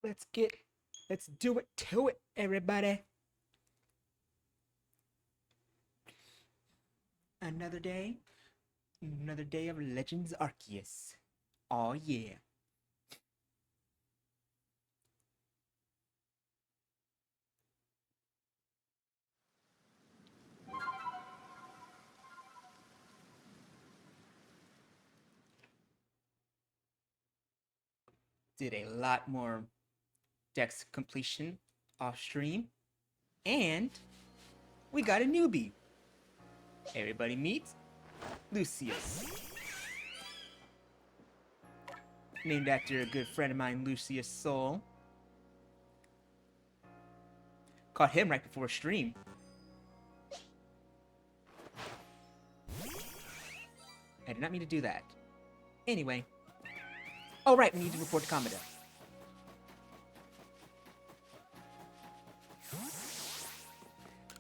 Let's do it to it, everybody. Another day, another day of Legends Arceus. Oh yeah. Did a lot more dex completion off stream. And we got a newbie. Everybody meet Lucius. Named after a good friend of mine, Lucius Soul. Caught him right before stream. I did not mean to do that. Anyway. Oh right, we need to report to Commodore.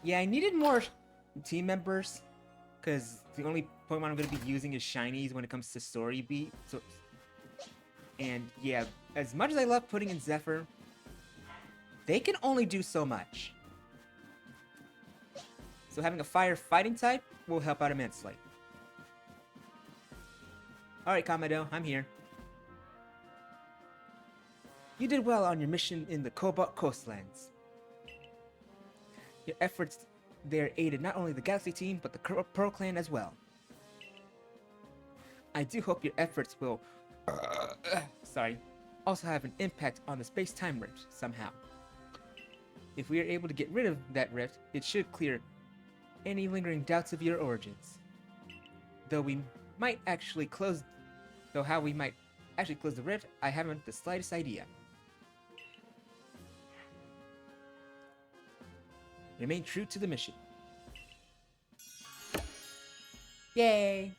Yeah, I needed more team members, because the only Pokemon I'm going to be using is Shinies when it comes to story beat. And yeah, as much as I love putting in Zephyr, they can only do so much. So having a fire fighting type will help out immensely. Alright, Kamado, I'm here. You did well on your mission in the Cobalt Coastlands. Your efforts there aided not only the Galaxy team, but the Pearl Clan as well. I do hope your efforts will also have an impact on the space-time rift somehow. If we are able to get rid of that rift, it should clear any lingering doubts of your origins. Though how we might actually close the rift, I haven't the slightest idea. Remain true to the mission. Yay!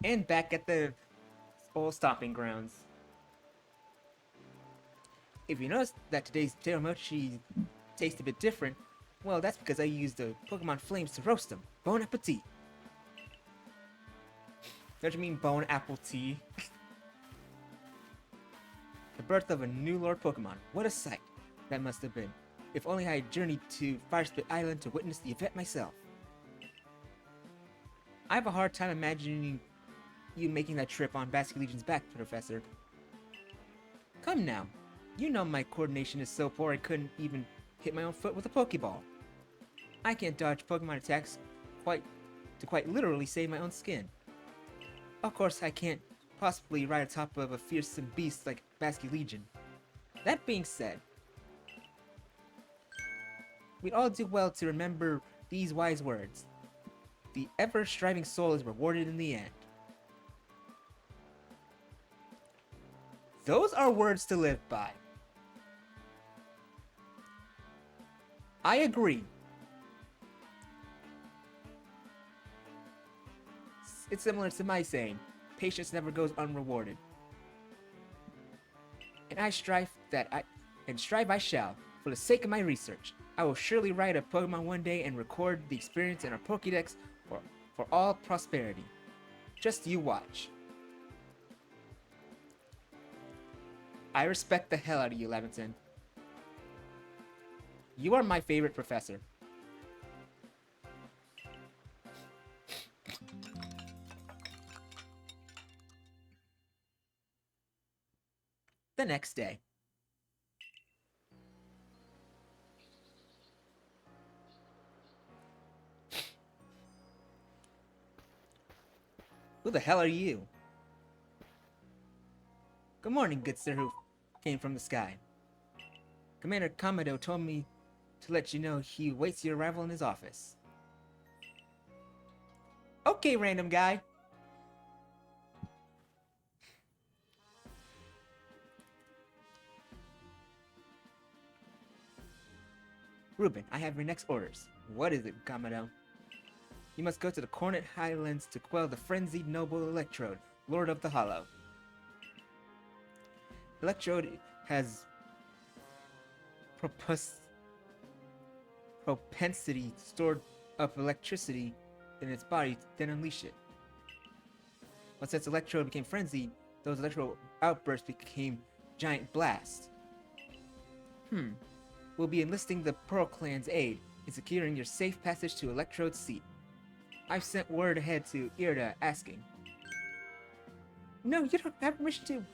And back at the old stomping grounds. If you notice that today's potato mochi tastes a bit different, well, that's because I used the Pokemon Flames to roast them. Bon appetit! Don't you mean bone apple tea? The birth of a new Lord Pokemon. What a sight that must have been. If only I had journeyed to Firespit Island to witness the event myself. I have a hard time imagining you making that trip on Basque Legion's back, Professor. Come now. You know my coordination is so poor I couldn't even hit my own foot with a Pokeball. I can't dodge Pokemon attacks quite literally save my own skin. Of course, I can't possibly ride atop of a fearsome beast like Basque Legion. That being said, we'd all do well to remember these wise words. The ever-striving soul is rewarded in the end. Those are words to live by. I agree. It's similar to my saying, patience never goes unrewarded. And strive I shall, for the sake of my research. I will surely ride a Pokemon one day and record the experience in our Pokédex for all prosperity. Just you watch. I respect the hell out of you, Levinson. You are my favorite professor. The next day. Who the hell are you? Good morning, good sir who came from the sky. Commander Kamado told me to let you know he waits your arrival in his office. Okay, random guy. Ruben, I have your next orders. What is it, Kamado? You must go to the Cornet Highlands to quell the frenzied noble Electrode, Lord of the Hollow. Electrode has propensity stored of electricity in its body, then unleash it. Once its electrode became frenzied, those electro outbursts became giant blasts. We'll be enlisting the Pearl Clan's aid in securing your safe passage to Electrode's seat. I've sent word ahead to Irida asking. No, you don't have permission to.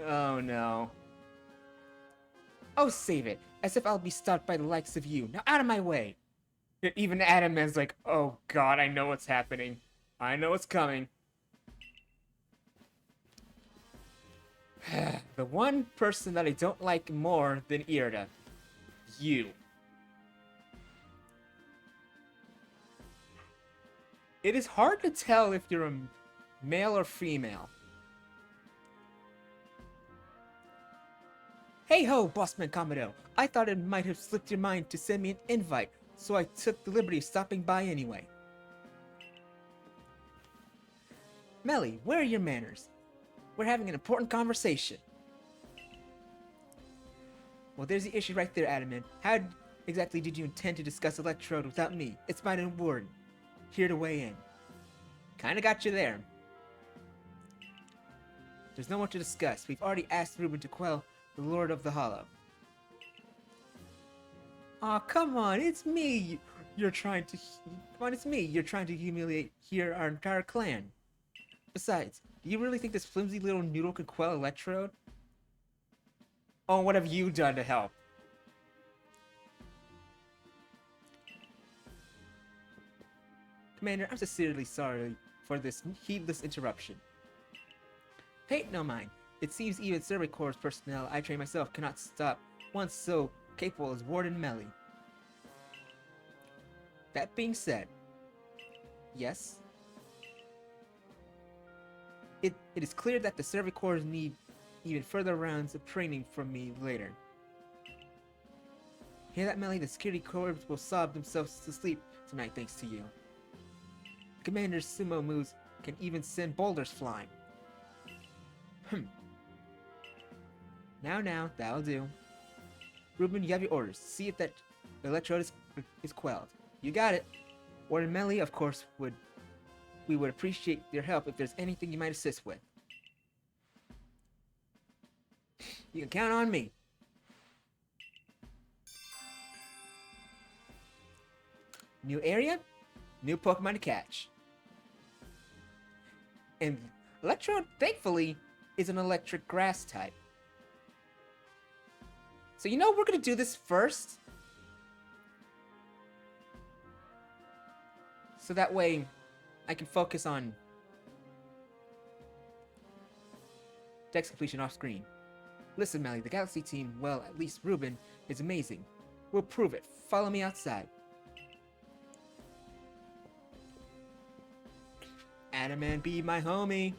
Oh no. Oh, save it. As if I'll be stopped by the likes of you. Now out of my way. Even Adam is like, oh god, I know what's happening. I know what's coming. The one person that I don't like more than Irida. You. It is hard to tell if you're a male or female. Hey ho, Bossman Komodo. I thought it might have slipped your mind to send me an invite, so I took the liberty of stopping by anyway. Melly, where are your manners? We're having an important conversation. Well, there's the issue right there, Adamant. How exactly did you intend to discuss Electrode without me? It's my own word. Here to weigh in. Kinda got you there. There's no more to discuss. We've already asked Ruben to quell the Lord of the Hollow. Aw, come on, it's me. You're trying to... Come on, it's me. You're trying to humiliate here our entire clan. Besides, do you really think this flimsy little noodle could quell Electrode? Oh, what have you done to help? Commander, I'm sincerely sorry for this heedless interruption. Pay it no mind. It seems even Survey Corps personnel I train myself cannot stop one so capable as Warden Melly. That being said, yes, it is clear that the Survey Corps need even further rounds of training from me later. Hear that, Melly? The security corps will sob themselves to sleep tonight thanks to you. Commander's sumo moves can even send boulders flying. Now, that'll do. Ruben, you have your orders. See if that Electrode is quelled. You got it. Warden Melly, of course, we would appreciate your help if there's anything you might assist with. You can count on me. New area, new Pokemon to catch. And Electrode, thankfully, is an electric grass type. So you know we're gonna do this first. So that way I can focus on dex completion off screen. Listen, Melly, the Galaxy team, well, at least Ruben, is amazing. We'll prove it. Follow me outside. Adaman be my homie.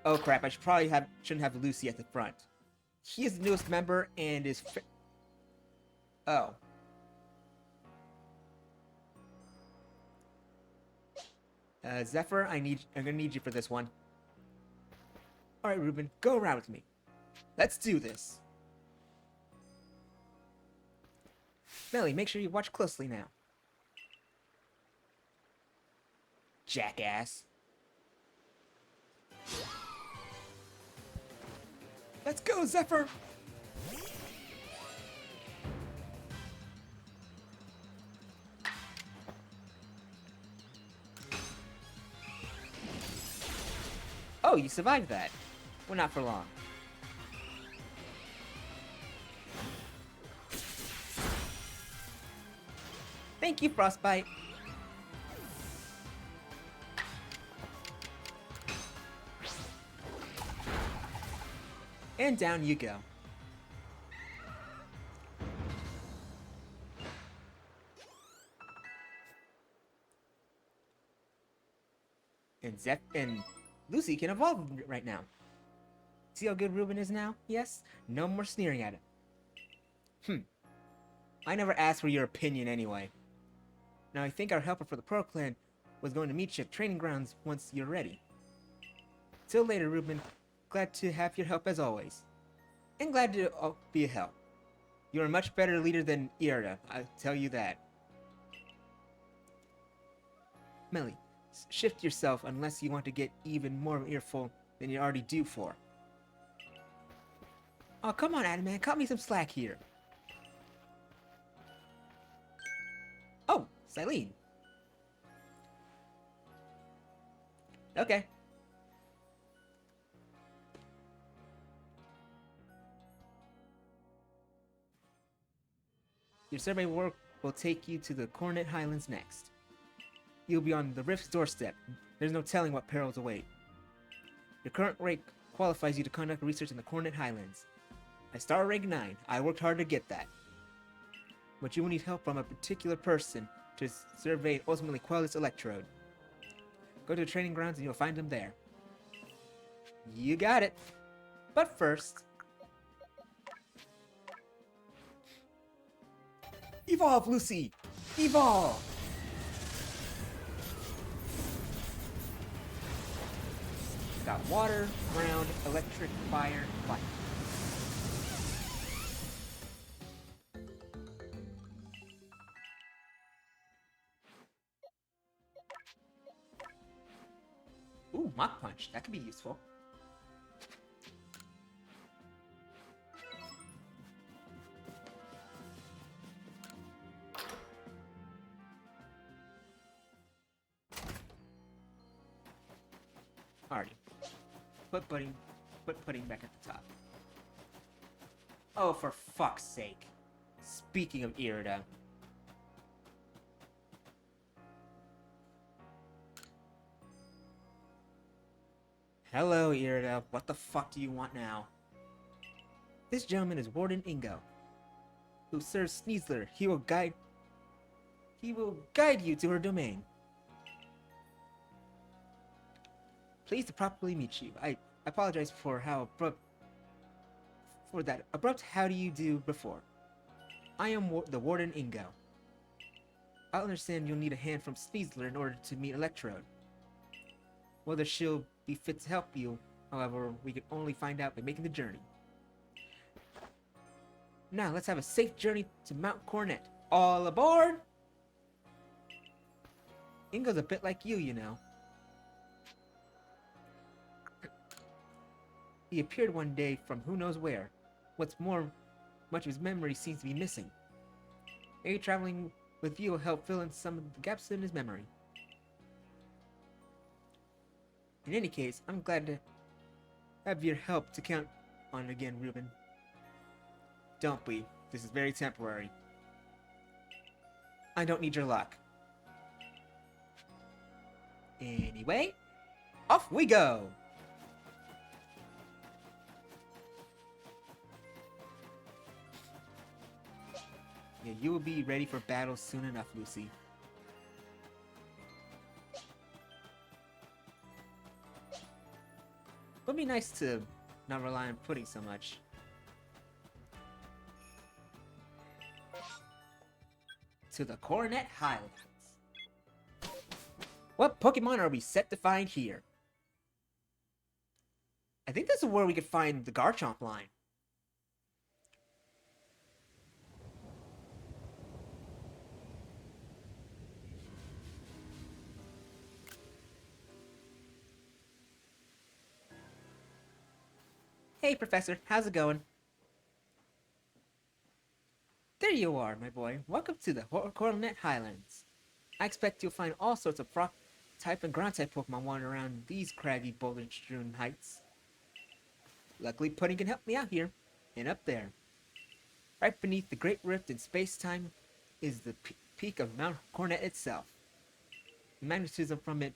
Oh crap, I shouldn't have Lucy at the front. He is the newest member and is oh. Zephyr, I'm gonna need you for this one. Alright, Ruben, go around with me. Let's do this. Melly, make sure you watch closely now. Jackass. Let's go, Zephyr! Oh, you survived that. Well, not for long. Thank you, Frostbite. And down you go. And Lucy can evolve right now. See how good Ruben is now? Yes? No more sneering at him. I never asked for your opinion anyway. Now I think our helper for the Pearl Clan was going to meet you at training grounds once you're ready. Till later, Ruben. Glad to have your help as always. And glad to be a help. You're a much better leader than Irida, I'll tell you that. Melly, shift yourself unless you want to get even more earful than you already do for. Oh, come on, Adam, man. Cut me some slack here. Oh, Silene. Okay. Your survey work will take you to the Coronet Highlands next. You'll be on the Rift's doorstep. There's no telling what perils await. Your current rank qualifies you to conduct research in the Coronet Highlands. I star rank 9. I worked hard to get that. But you will need help from a particular person to survey and ultimately quell this electrode. Go to the training grounds and you'll find him there. You got it. But first... Evolve, Lucy! Evolve! Got water, ground, electric, fire, light. Ooh, Mach Punch. That could be useful. Alrighty. Put pudding back at the top. Oh, for fuck's sake. Speaking of Irida. Hello, Irida. What the fuck do you want now? This gentleman is Warden Ingo, who serves Sneasler. He will guide you to her domain. Pleased to properly meet you. I apologize for that abrupt how do you do before. I am the Warden Ingo. I understand you'll need a hand from Sneasler in order to meet Electrode. Whether she'll be fit to help you, however, we can only find out by making the journey. Now, let's have a safe journey to Mount Coronet. All aboard! Ingo's a bit like you know. He appeared one day from who knows where. What's more, much of his memory seems to be missing. Maybe traveling with you will help fill in some of the gaps in his memory. In any case, I'm glad to have your help to count on again, Reuben. Don't be. This is very temporary. I don't need your luck. Anyway, off we go! Yeah, you will be ready for battle soon enough, Lucy. Would be nice to not rely on pudding so much. To the Coronet Highlands. What Pokemon are we set to find here? I think this is where we could find the Garchomp line. Hey, Professor, how's it going? There you are, my boy. Welcome to the Coronet Highlands. I expect you'll find all sorts of Rock-type and Ground-type Pokemon wandering around these craggy, boulder-strewn heights. Luckily, Pudding can help me out here, and up there. Right beneath the Great Rift in space-time is the peak of Mount Coronet itself. The magnetism from it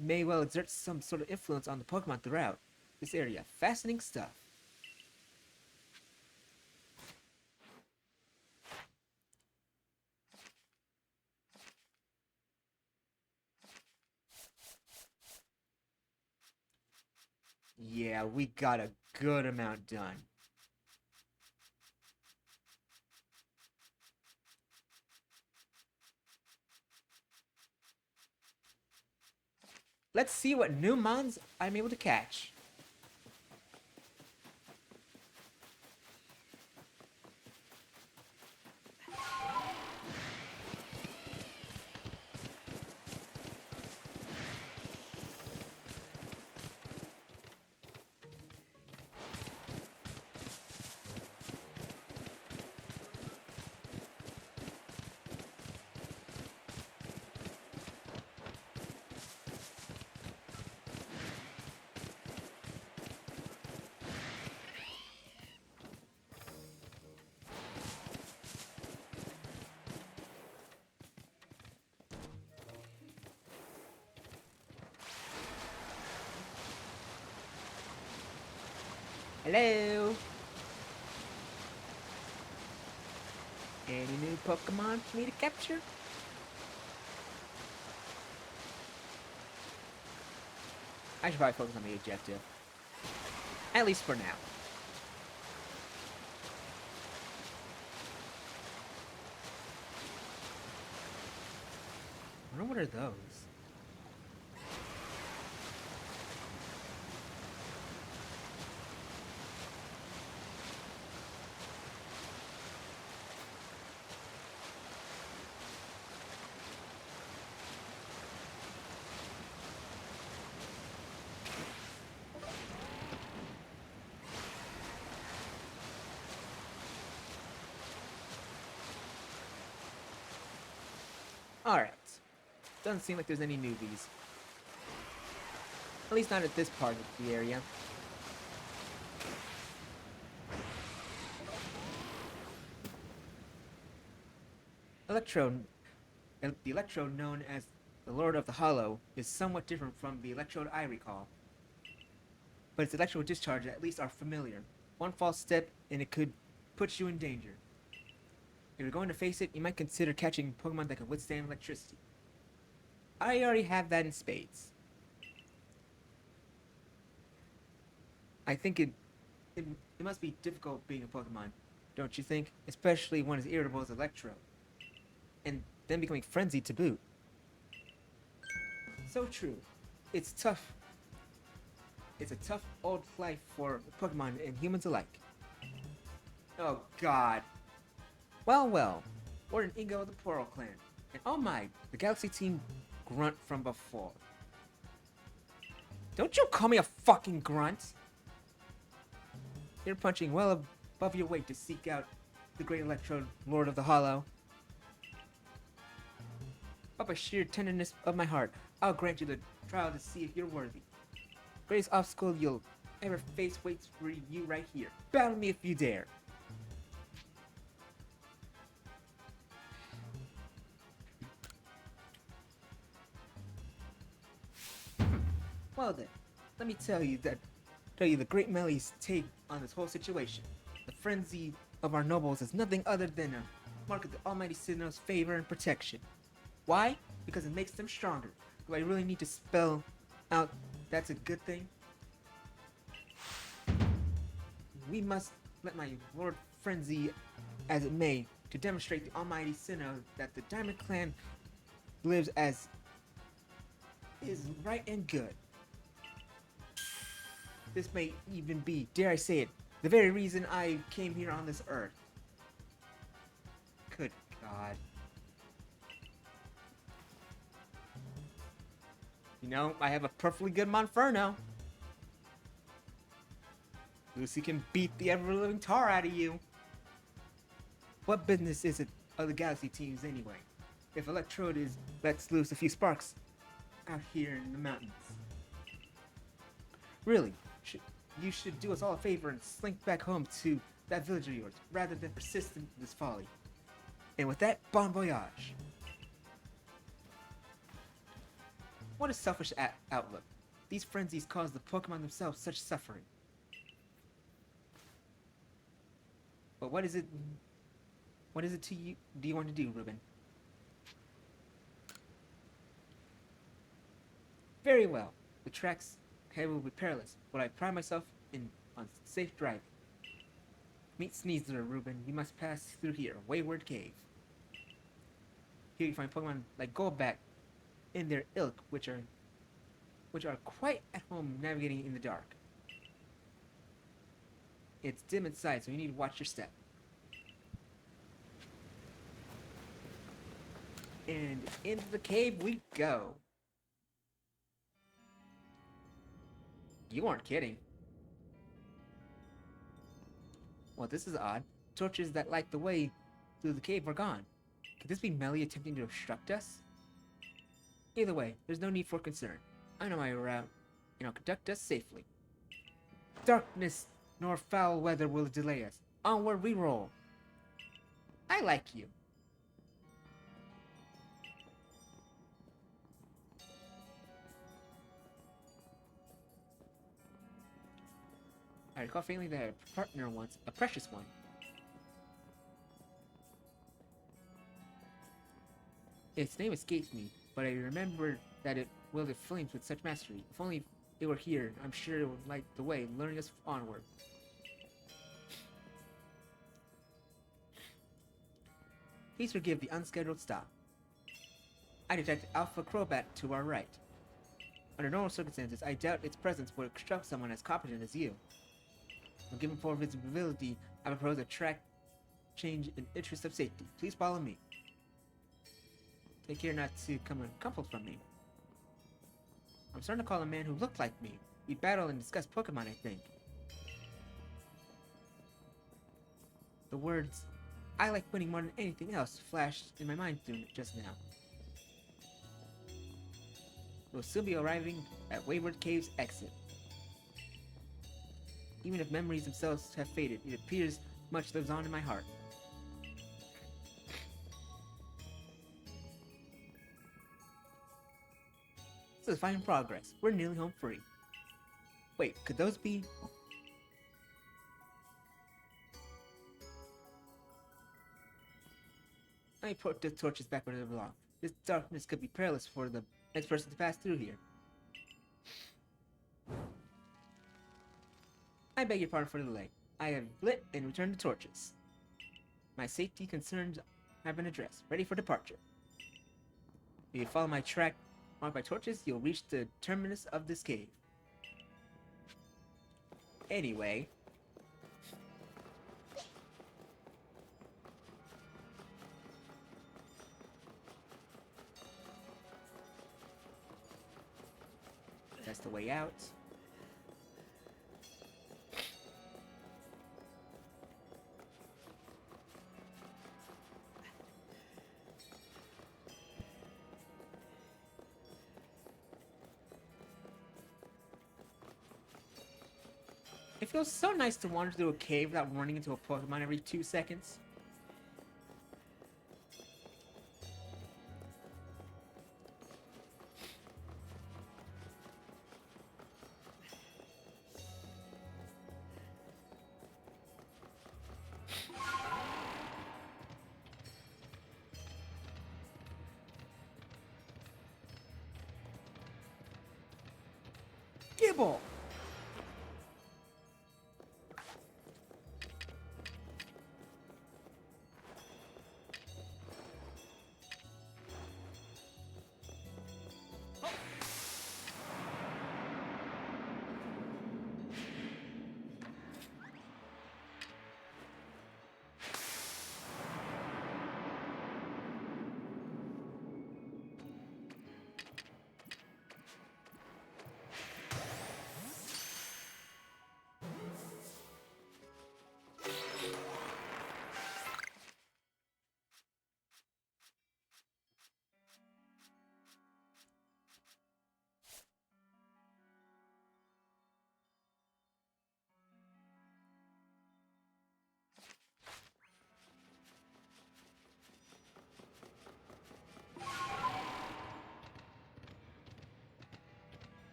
may well exert some sort of influence on the Pokemon throughout this area. Fascinating stuff. Yeah, we got a good amount done. Let's see what new mons I'm able to catch. Hello? Any new Pokemon for me to capture? I should probably focus on the objective. At least for now. I wonder what are those? Alright. Doesn't seem like there's any newbies. At least not at this part of the area. The Electrode known as the Lord of the Hollow is somewhat different from the Electrode I recall. But its electrical discharge at least are familiar. One false step and it could put you in danger. If you're going to face it, you might consider catching Pokemon that can withstand electricity. I already have that in spades. I think it must be difficult being a Pokemon, don't you think? Especially one as irritable as Electro. And then becoming frenzied to boot. So true. It's tough. It's a tough old life for Pokemon and humans alike. Oh god. Well, well. We're an Ingo of the Poro clan. And oh my, the Galaxy team grunt from before. Don't you call me a fucking grunt! You're punching well above your weight to seek out the Great Electrode, Lord of the Hollow. But by sheer tenderness of my heart, I'll grant you the trial to see if you're worthy. Greatest obstacle you'll ever face waits for you right here. Battle me if you dare. Well then, let me tell you the great Melly's take on this whole situation. The frenzy of our nobles is nothing other than a mark of the Almighty Sinnoh's favor and protection. Why? Because it makes them stronger. Do I really need to spell out that's a good thing? We must let my Lord frenzy as it may to demonstrate the Almighty Sinnoh that the Diamond Clan lives as is right and good. This may even be, dare I say it, the very reason I came here on this earth. Good God. You know, I have a perfectly good Monferno. Lucy can beat the ever-living tar out of you. What business is it of the Galaxy teams anyway? If Electrode lets loose a few sparks out here in the mountains. Really, you should do us all a favor and slink back home to that village of yours, rather than persist in this folly. And with that, bon voyage. What a selfish outlook. These frenzies cause the Pokemon themselves such suffering. But what is it to you do you want to do, Ruben? Very well. The tracks ahead will be perilous, but I pride myself on safe driving. Meet Sneasler, Ruben. You must pass through here, Wayward Cave. Here you find Pokemon like Golbat in their ilk, which are quite at home navigating in the dark. It's dim inside, so you need to watch your step. And into the cave we go. You aren't kidding. Well, this is odd. Torches that light the way through the cave are gone. Could this be Melly attempting to obstruct us? Either way, there's no need for concern. I know my route, and I'll conduct us safely. Darkness nor foul weather will delay us. Onward we roll. I like you. I recall faintly that I had a partner once, a precious one. Its name escapes me, but I remember that it wielded flames with such mastery. If only it were here, I'm sure it would light the way, luring us onward. Please forgive the unscheduled stop. I detect Alpha Crobat to our right. Under normal circumstances, I doubt its presence would obstruct someone as competent as you. When given full visibility, I propose a track change in interest of safety. Please follow me. Take care not to come uncoupled from me. I'm starting to call a man who looked like me. We battle and discuss Pokemon, I think. The words, I like winning more than anything else, flashed in my mind just now. We'll soon be arriving at Wayward Cave's exit. Even if memories themselves have faded, it appears much lives on in my heart. This is fine progress. We're nearly home free. Wait, could those be... Let me put the torches back where they belong. This darkness could be perilous for the next person to pass through here. I beg your pardon for the delay. I have lit and returned the torches. My safety concerns have been addressed. Ready for departure. If you follow my track marked by torches, you'll reach the terminus of this cave. Anyway... that's the way out. It feels so nice to wander through a cave without running into a Pokemon every 2 seconds. Gibble!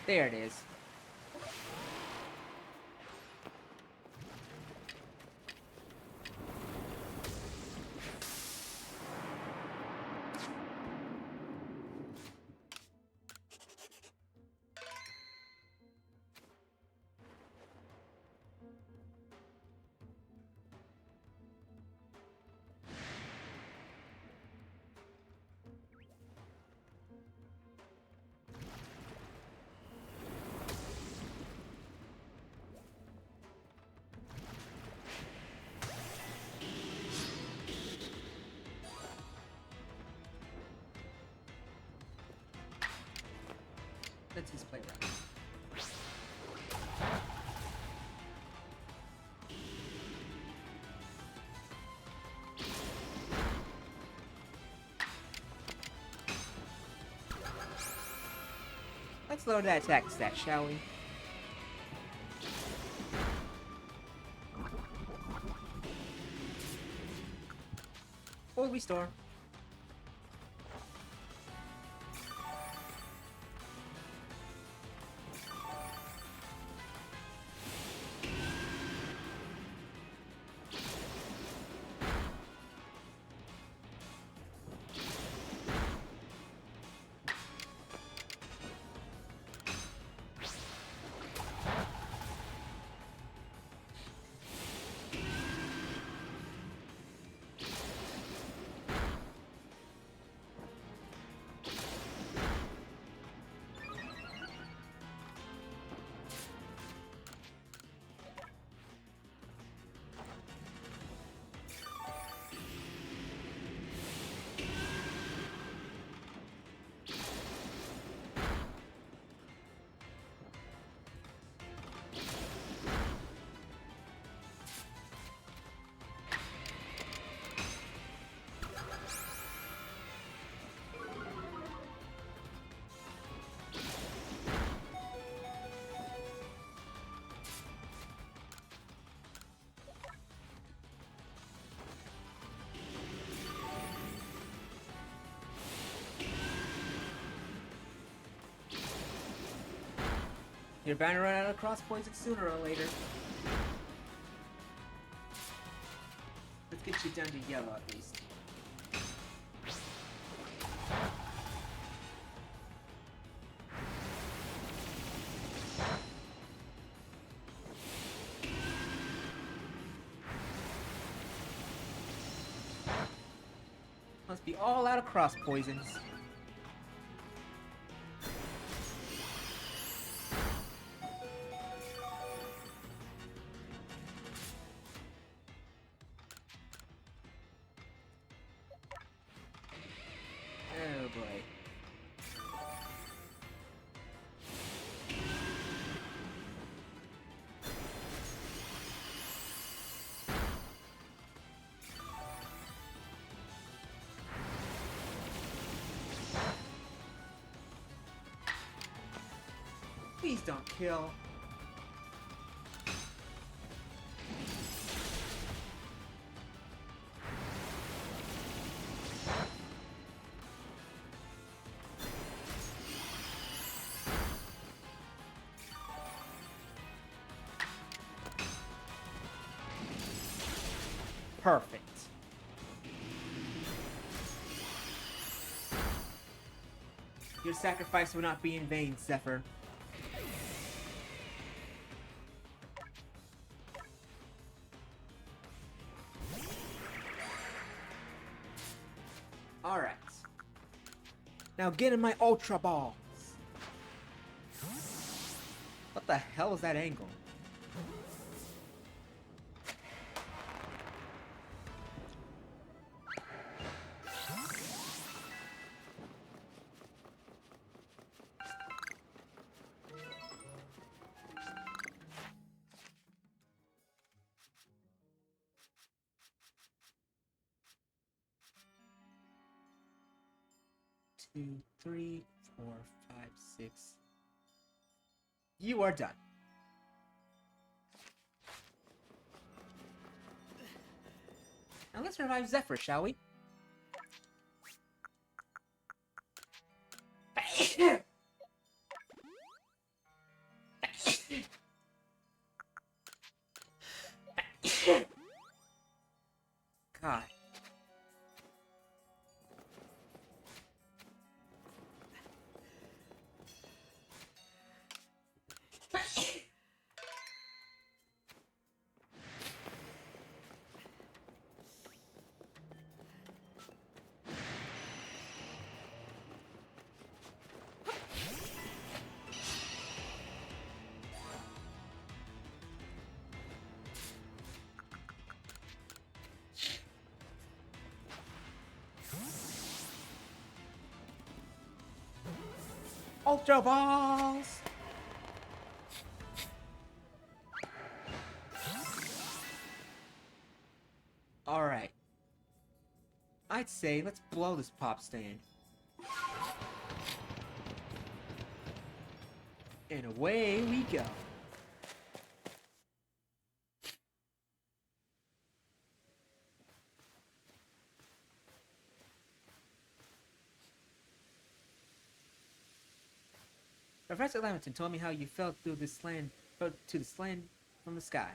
There it is. That's his playground. Let's lower that attack stat, shall we? Full restore. You're bound to run out of cross poison sooner or later. Let's get you down to yellow at least. Must be all out of cross poisons. Oh boy. Please don't kill. Perfect. Your sacrifice will not be in vain, Zephyr. Alright. Now get in my Ultra Balls. What the hell is that angle? Two, three, 4, 5, 6. You are done. Now let's revive Zephyr, shall we? God. Ultra Balls! Alright. I'd say let's blow this pop stand. And away we go. Professor Lamington told me how you fell to this land from the sky.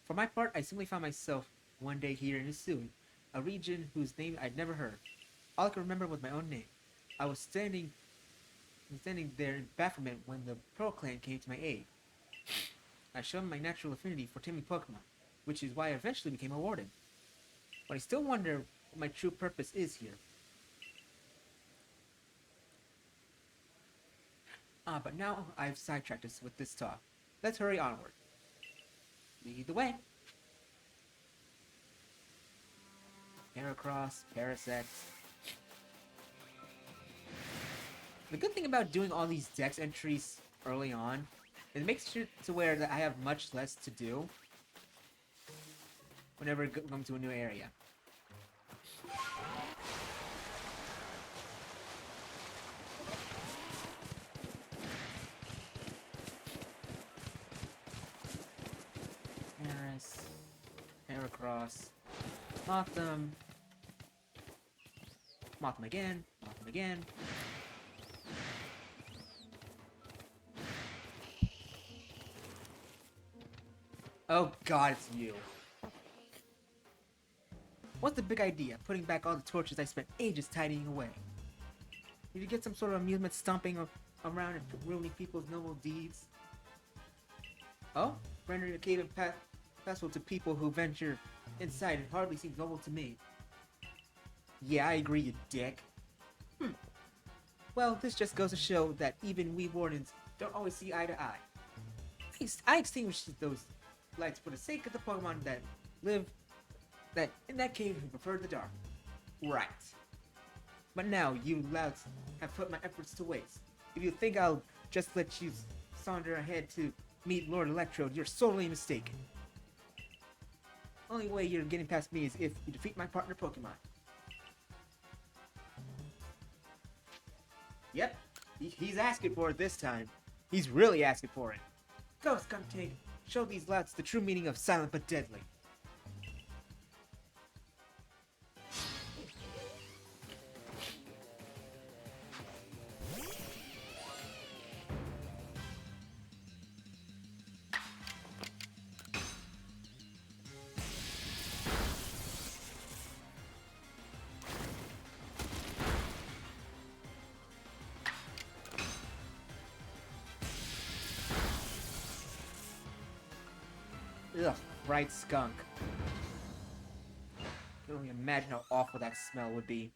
For my part, I simply found myself one day here in Isui, a region whose name I'd never heard. All I could remember was my own name. I was standing there in bafflement when the Pearl Clan came to my aid. I showed my natural affinity for taming Pokemon, which is why I eventually became a warden. But I still wonder what my true purpose is here. But now I've sidetracked us with this talk. Let's hurry onward. Lead the way. Heracross, Parasect. The good thing about doing all these dex entries early on, it makes it to where that I have much less to do whenever going to a new area. Paris, Heracross, Mothim, Mothim again, Mothim again. Oh god, it's you. What's the big idea? Putting back all the torches I spent ages tidying away. Did you get some sort of amusement stomping around and ruining people's noble deeds? Oh? Rendering a cave impassable to people who venture inside it hardly seems noble to me. Yeah, I agree, you dick. Well, this just goes to show that even we wardens don't always see eye to eye. I extinguished those lights for the sake of the Pokemon that live in that cave who prefer the dark. Right. But now, you louts have put my efforts to waste. If you think I'll just let you saunter ahead to meet Lord Electrode, you're sorely mistaken. Only way you're getting past me is if you defeat my partner Pokemon. Yep, he's asking for it this time. He's really asking for it. Go, Skuntank, show these louts the true meaning of silent but deadly. Ugh, bright skunk. I can only imagine how awful that smell would be.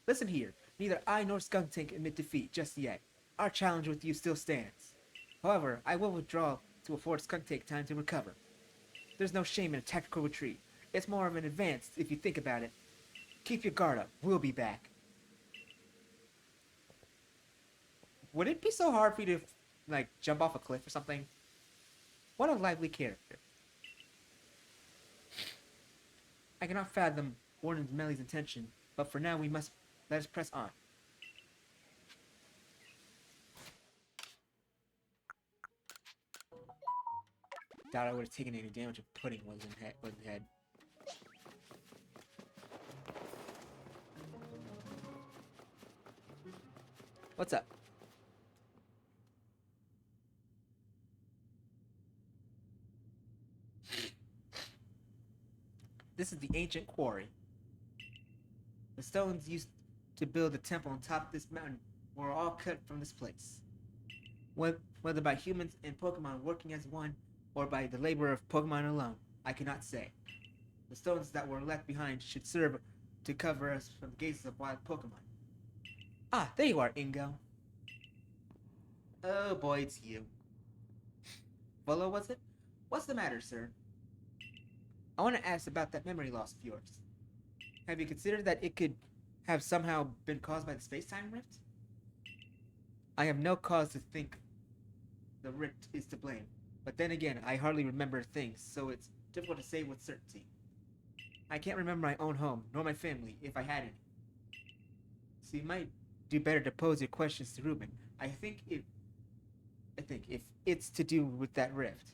Listen here, neither I nor Skuntank admit defeat just yet. Our challenge with you still stands. However, I will withdraw to afford Skuntank time to recover. There's no shame in a tactical retreat. It's more of an advance if you think about it. Keep your guard up. We'll be back. Would it be so hard for you to like jump off a cliff or something? What a lively character. I cannot fathom Warden Melly's intention, but for now let us press on. Doubt I would have taken any damage if Pudding was in head. What's up? This is the ancient quarry. The stones used to build the temple on top of this mountain were all cut from this place. Whether by humans and Pokemon working as one, or by the labor of Pokemon alone, I cannot say. The stones that were left behind should serve to cover us from the gazes of wild Pokemon. Ah, there you are, Ingo. Oh boy, it's you. Volo, was it? What's the matter, sir? I want to ask about that memory loss of yours. Have you considered that it could have somehow been caused by the space-time rift? I have no cause to think the rift is to blame, but then again, I hardly remember things, so it's difficult to say with certainty. I can't remember my own home, nor my family, if I had any. So you might do better to pose your questions to Ruben. I think if it's to do with that rift.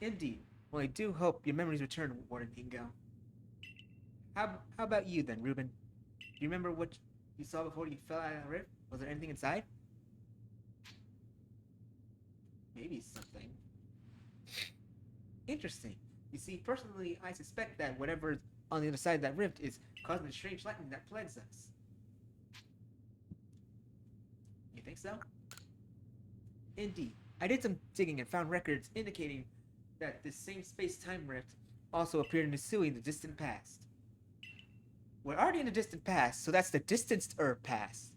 Indeed. Well, I do hope your memories return, Warden Ingo. How about you then, Ruben? Do you remember what you saw before you fell out of the rift? Was there anything inside? Maybe something. Interesting. You see, personally, I suspect that whatever's on the other side of that rift is causing the strange lightning that plagues us. You think so? Indeed. I did some digging and found records indicating that this same space-time rift also appeared in Hisui in the distant past. We're already in the distant past, so that's the distanced past.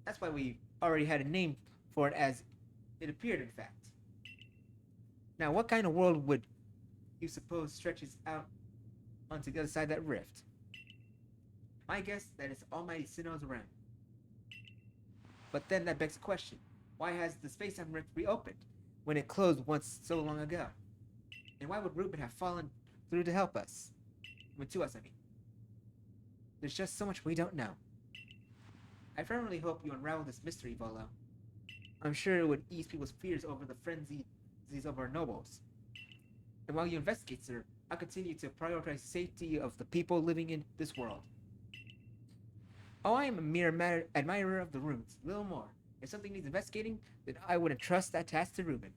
That's why we already had a name for it as it appeared, in fact. Now, what kind of world would you suppose stretches out onto the other side of that rift? My guess that it's Almighty Sinnoh's realm. But then that begs the question, why has the space-time rift reopened when it closed once so long ago? And why would Ruben have fallen through to help us? To us, I mean. There's just so much we don't know. I firmly hope you unravel this mystery, Volo. I'm sure it would ease people's fears over the frenzies of our nobles. And while you investigate, sir, I'll continue to prioritize the safety of the people living in this world. Oh, I am a mere admirer of the runes, little more. If something needs investigating, then I would entrust that task to Ruben.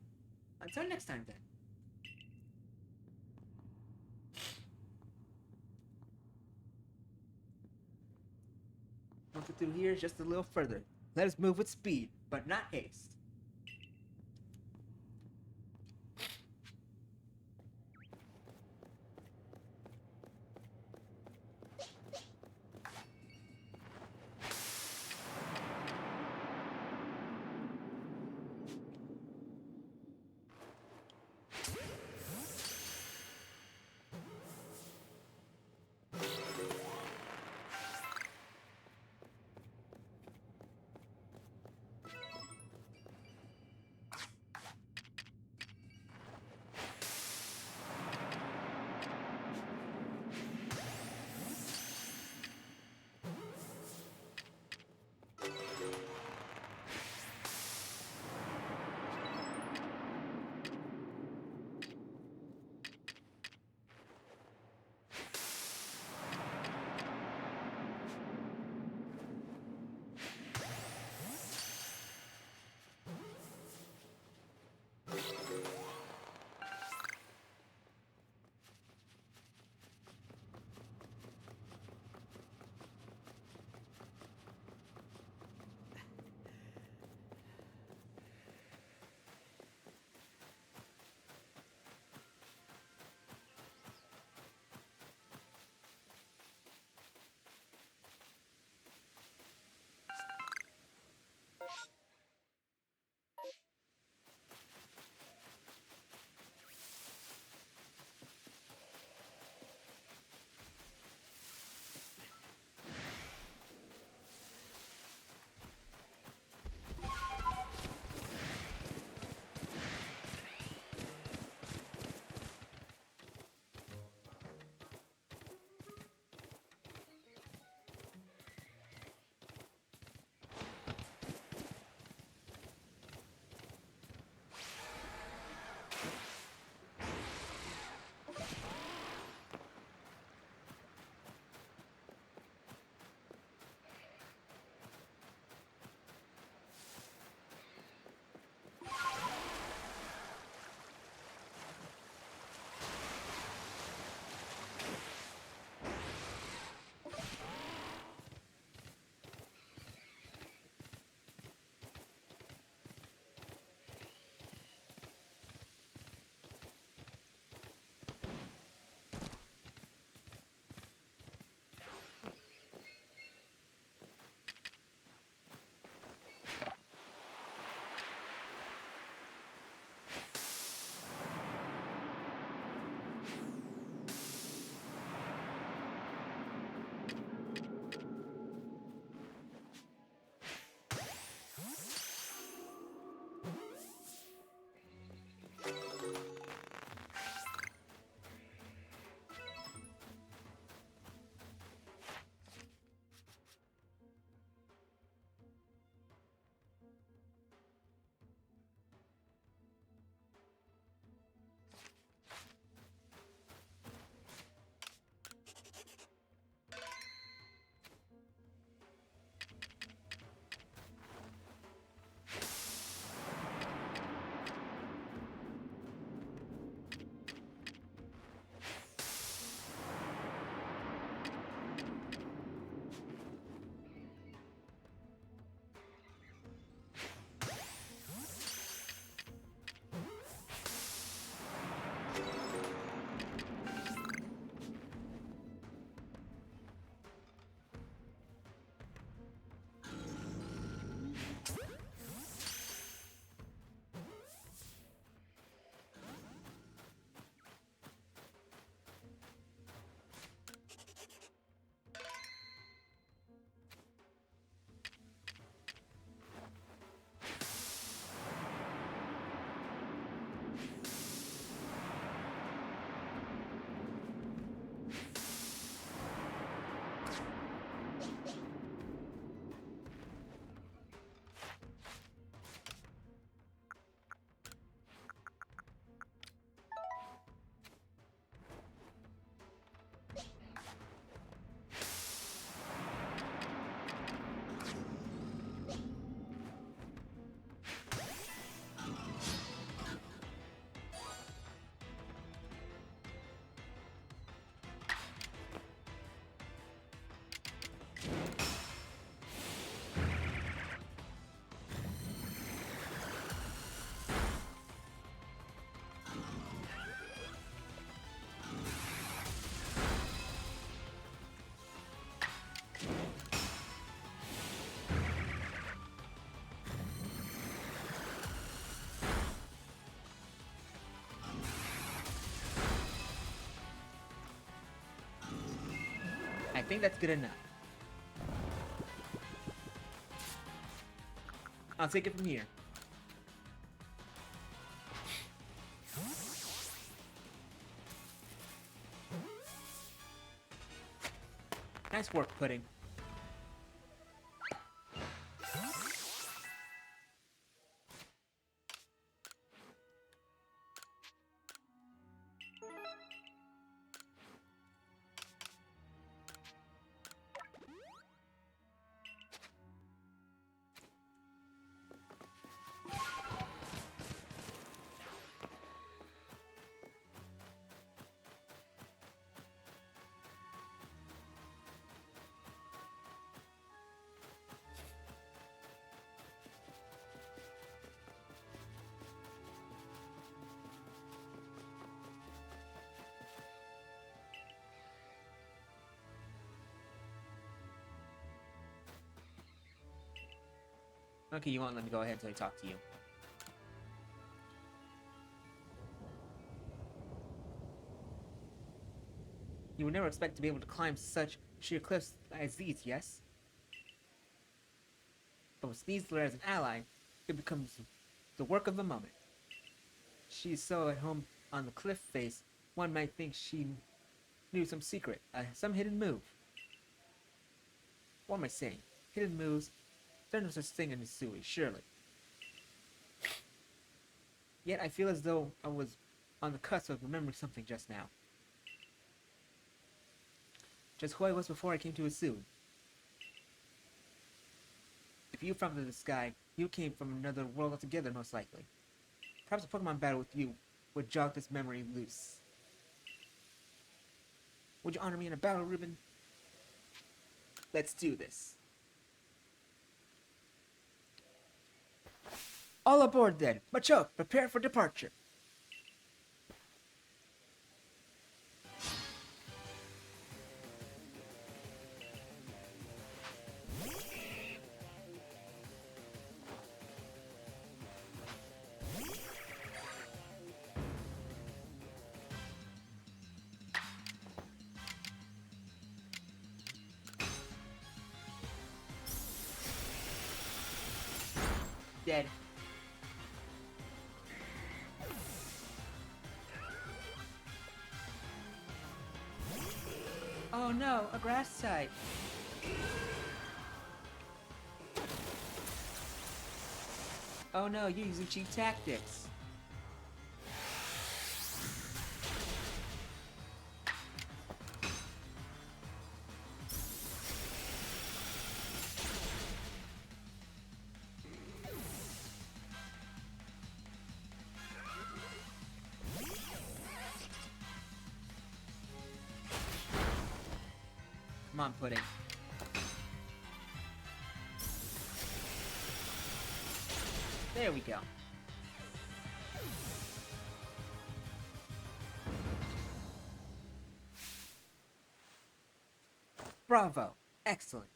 Until next time, then. Once we're through here, just a little further. Let us move with speed, but not haste. think that's good enough. I'll take it from here. Nice work, Pudding. Okay, you won't let me go ahead until I talk to you. You would never expect to be able to climb such sheer cliffs as these, yes? But with Sneasler as an ally, it becomes the work of the moment. She's so at home on the cliff face, one might think she knew some secret, some hidden move. What am I saying? Hidden moves? There's no such thing in Hisui, surely. Yet I feel as though I was on the cusp of remembering something just now. Just who I was before I came to Hisui. If you fell from the sky, you came from another world altogether, most likely. Perhaps a Pokemon battle with you would jog this memory loose. Would you honor me in a battle, Ruben? Let's do this. All aboard then. Macho, prepare for departure. Dead. Oh no, a grass type. Oh no, you're using cheap tactics. Come on, Pudding. There we go. Bravo. Excellent.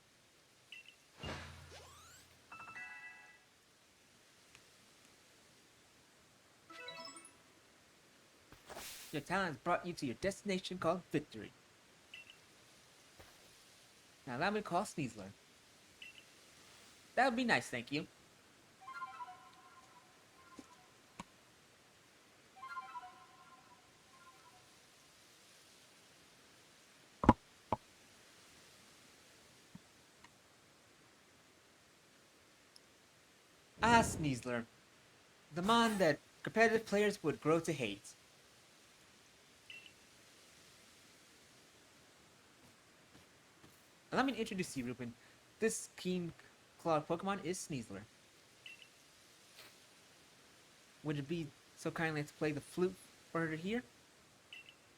Your talent has brought you to your destination called victory. Now allow me to call Sneasler. That would be nice, thank you. Ah, Sneasler. The mon that competitive players would grow to hate. Allow me to introduce you, Ruben. This keen-clawed Pokemon is Sneasler. Would it be so kindly to play the flute for her to hear?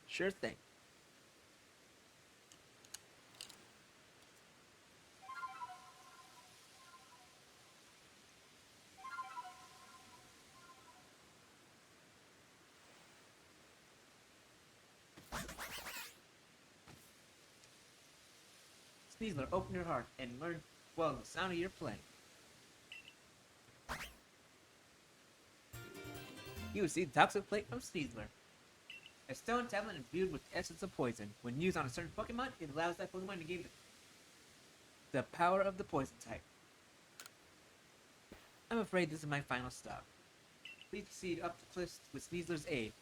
Sure thing. Sneasler, open your heart and learn well the sound of your playing. You receive the toxic plate from Sneasler. A stone tablet imbued with the essence of poison. When used on a certain Pokemon, it allows that Pokemon to gain the power of the poison type. I'm afraid this is my final stop. Please proceed up the cliffs with Sneasler's aid,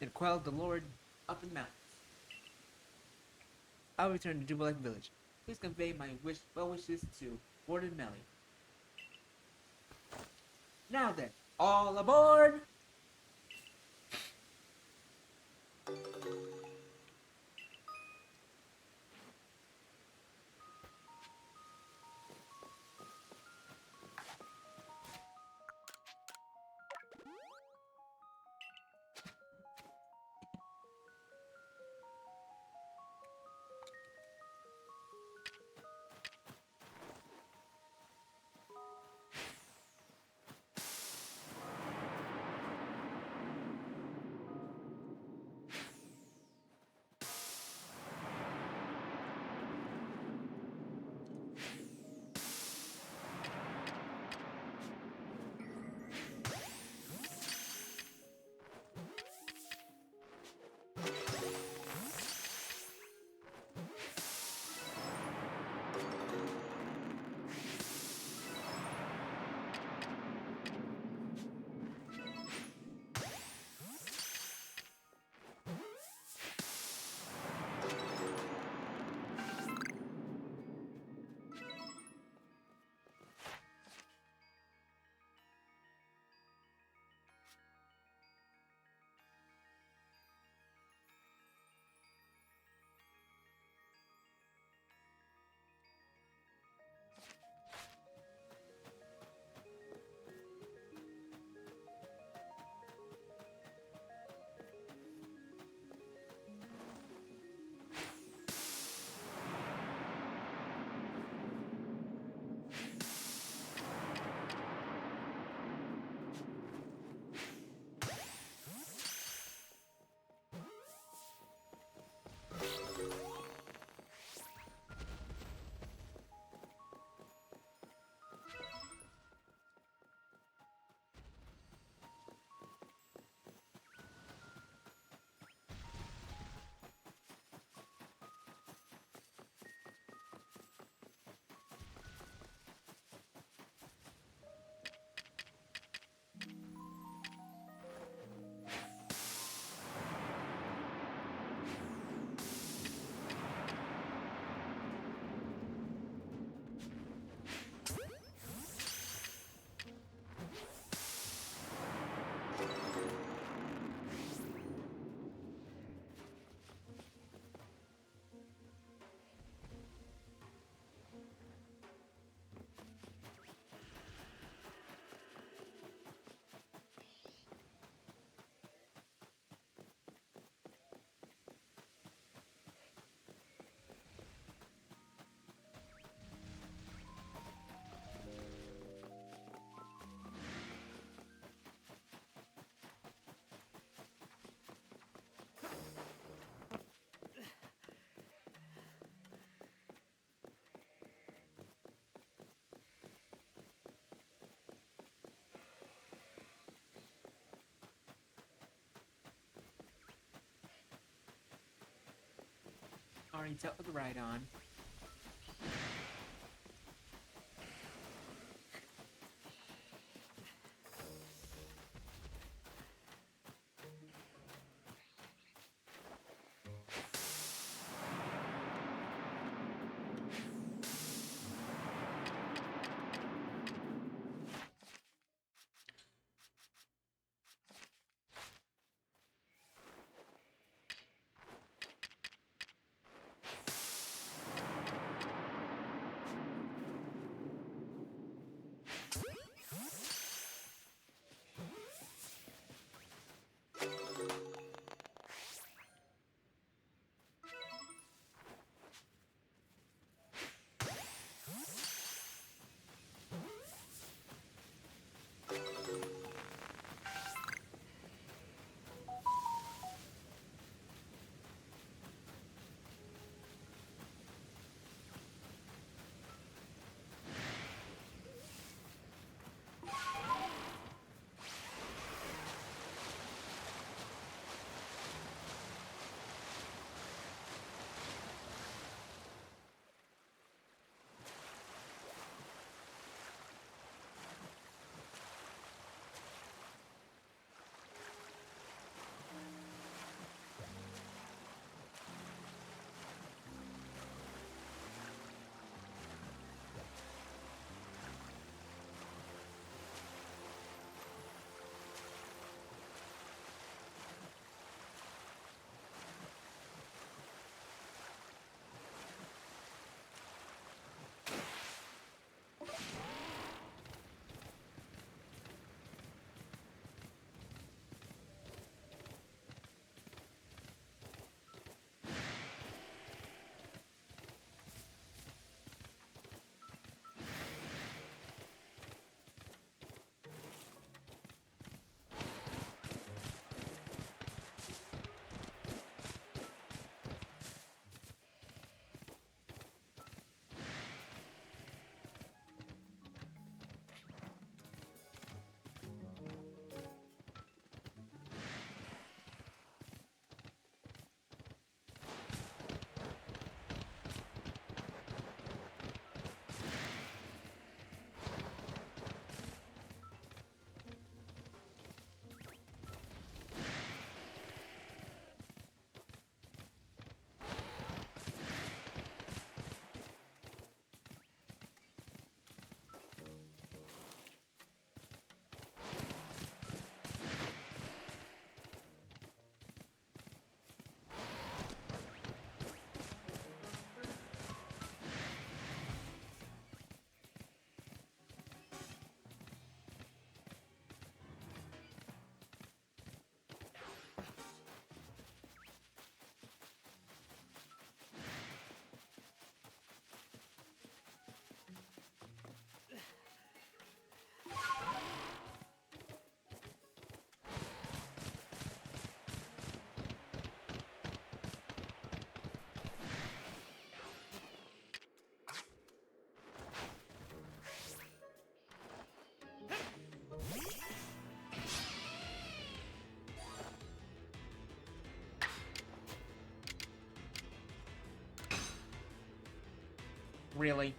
and quell the Lord up in the mountains. I'll return to Jubilee Village. Please convey my well wishes to Warden Melly. Now then, all aboard! Already dealt with the ride on. Really?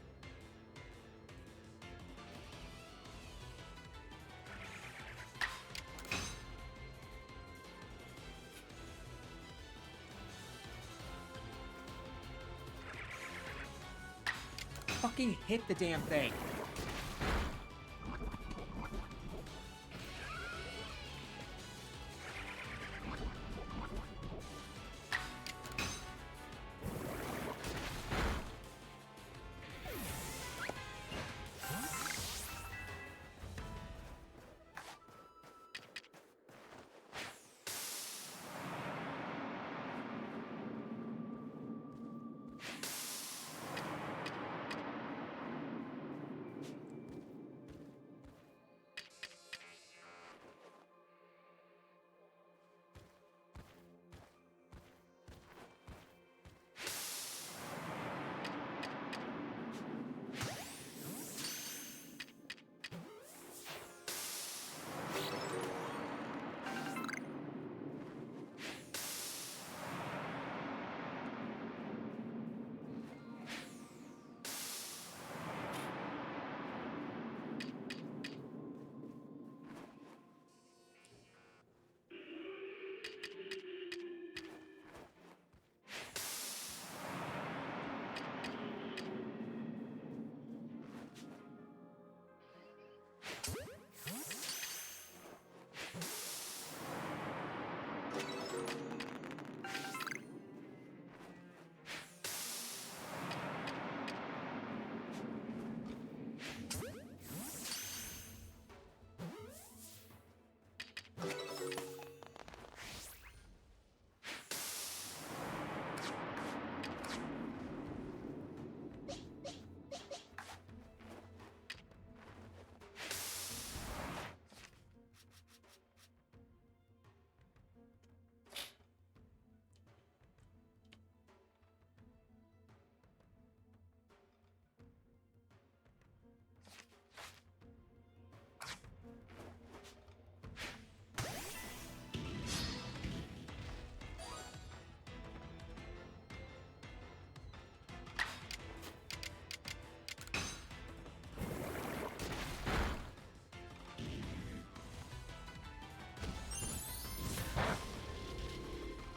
Fucking hit the damn thing.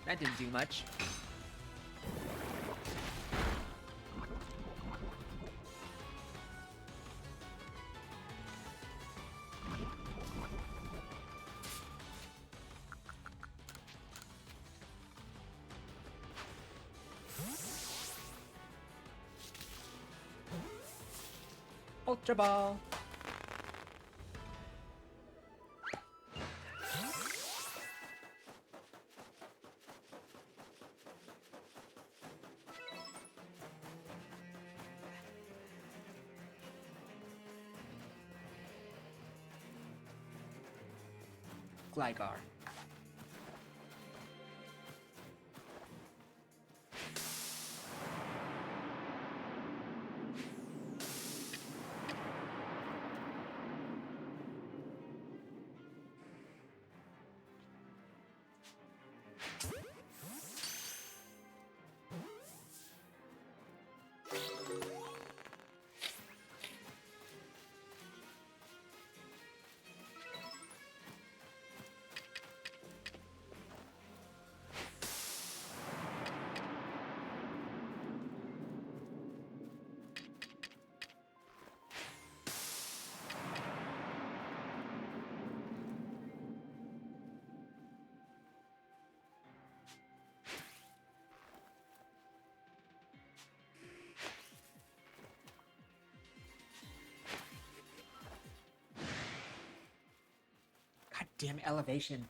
That didn't do much. Ultra Ball! Gligar. God damn elevation.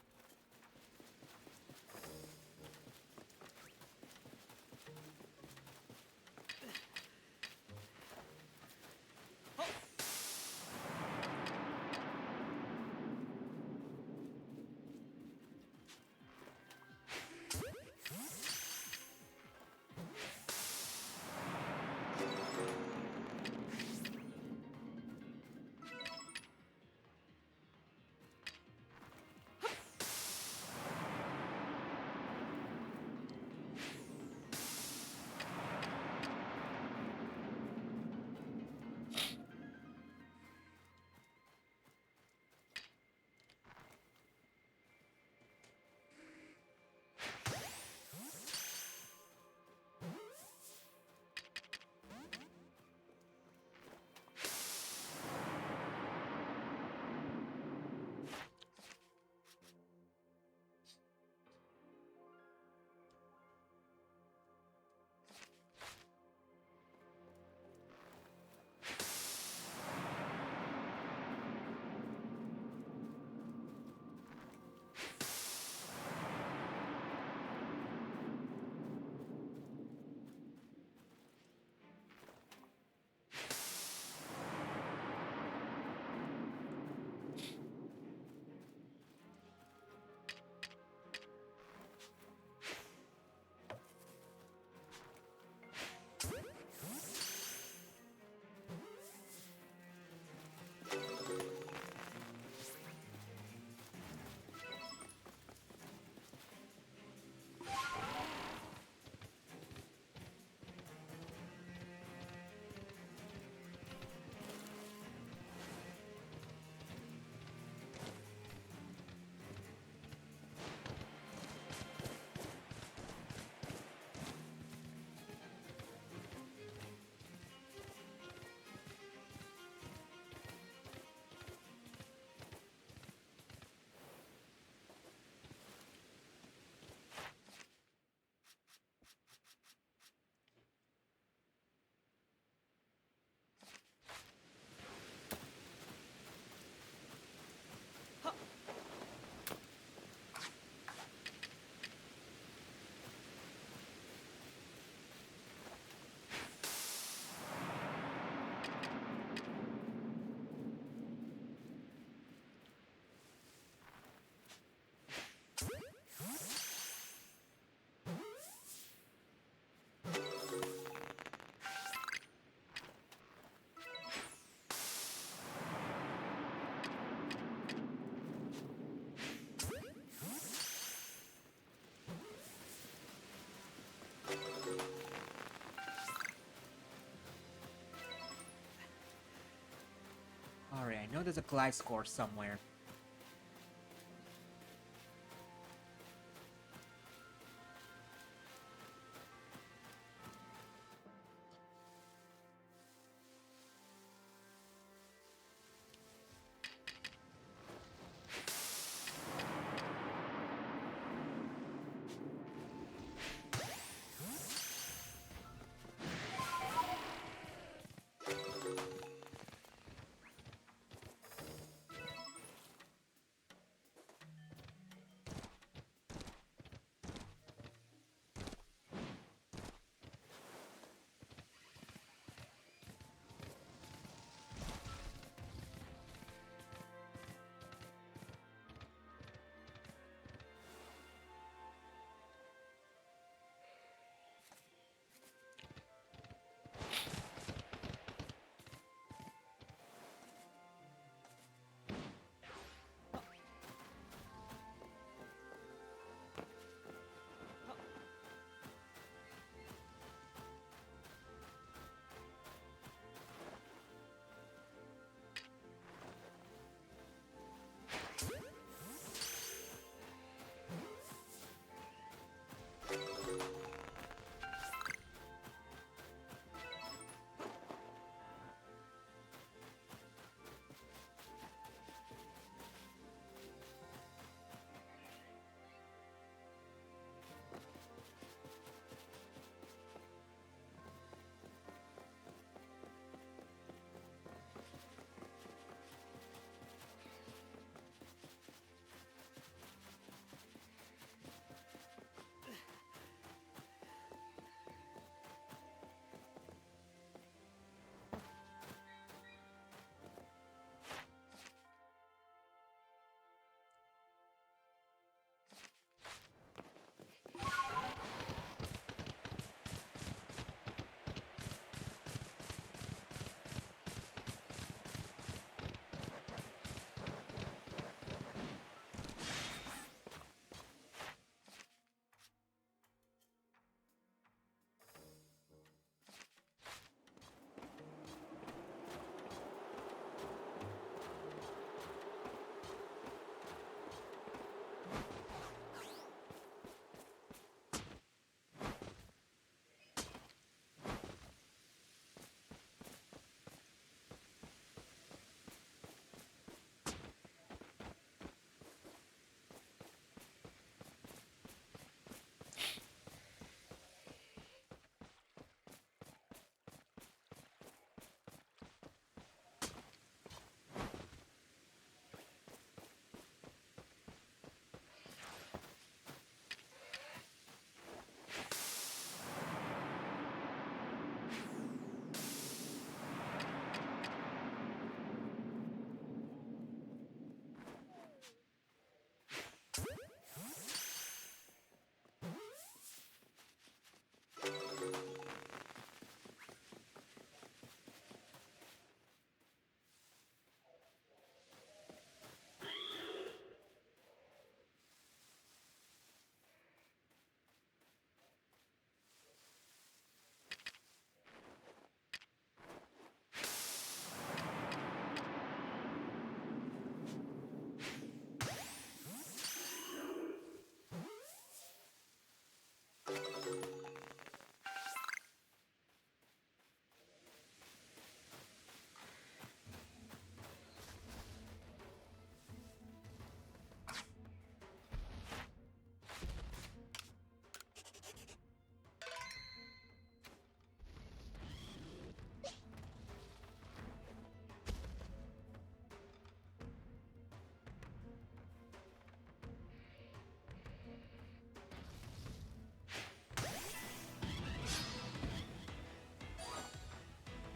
Alright, I know there's a Gliscor somewhere.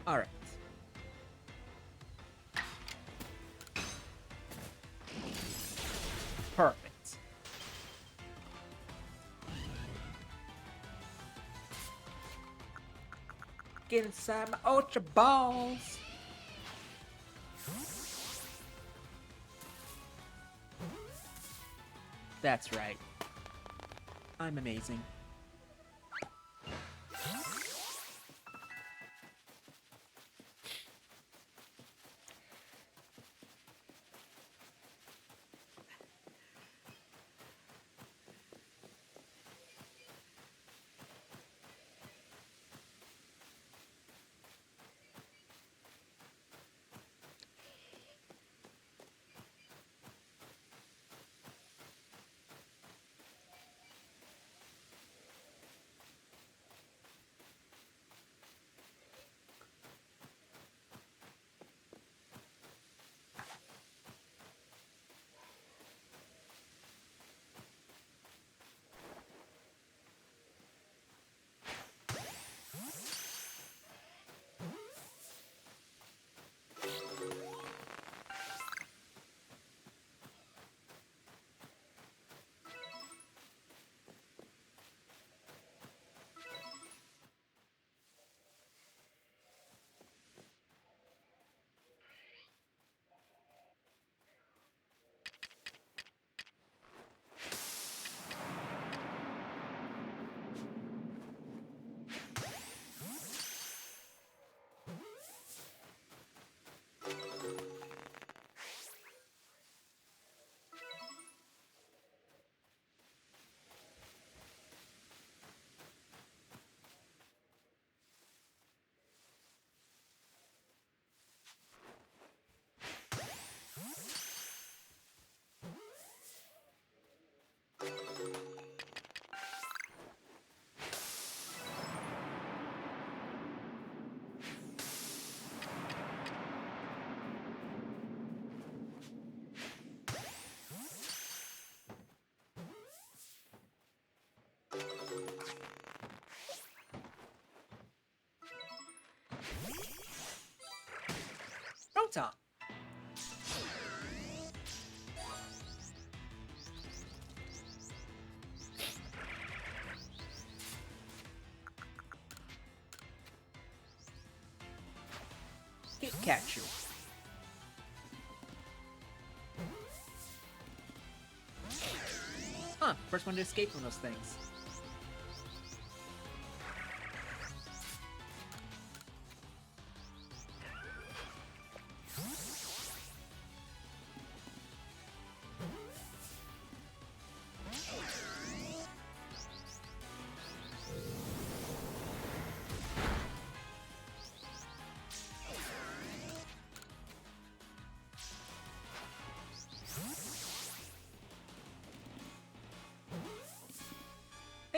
Alright. Perfect. Get inside my Ultra Balls! That's right. I'm amazing. Rotom. Pikachu. Huh, first one to escape from those things.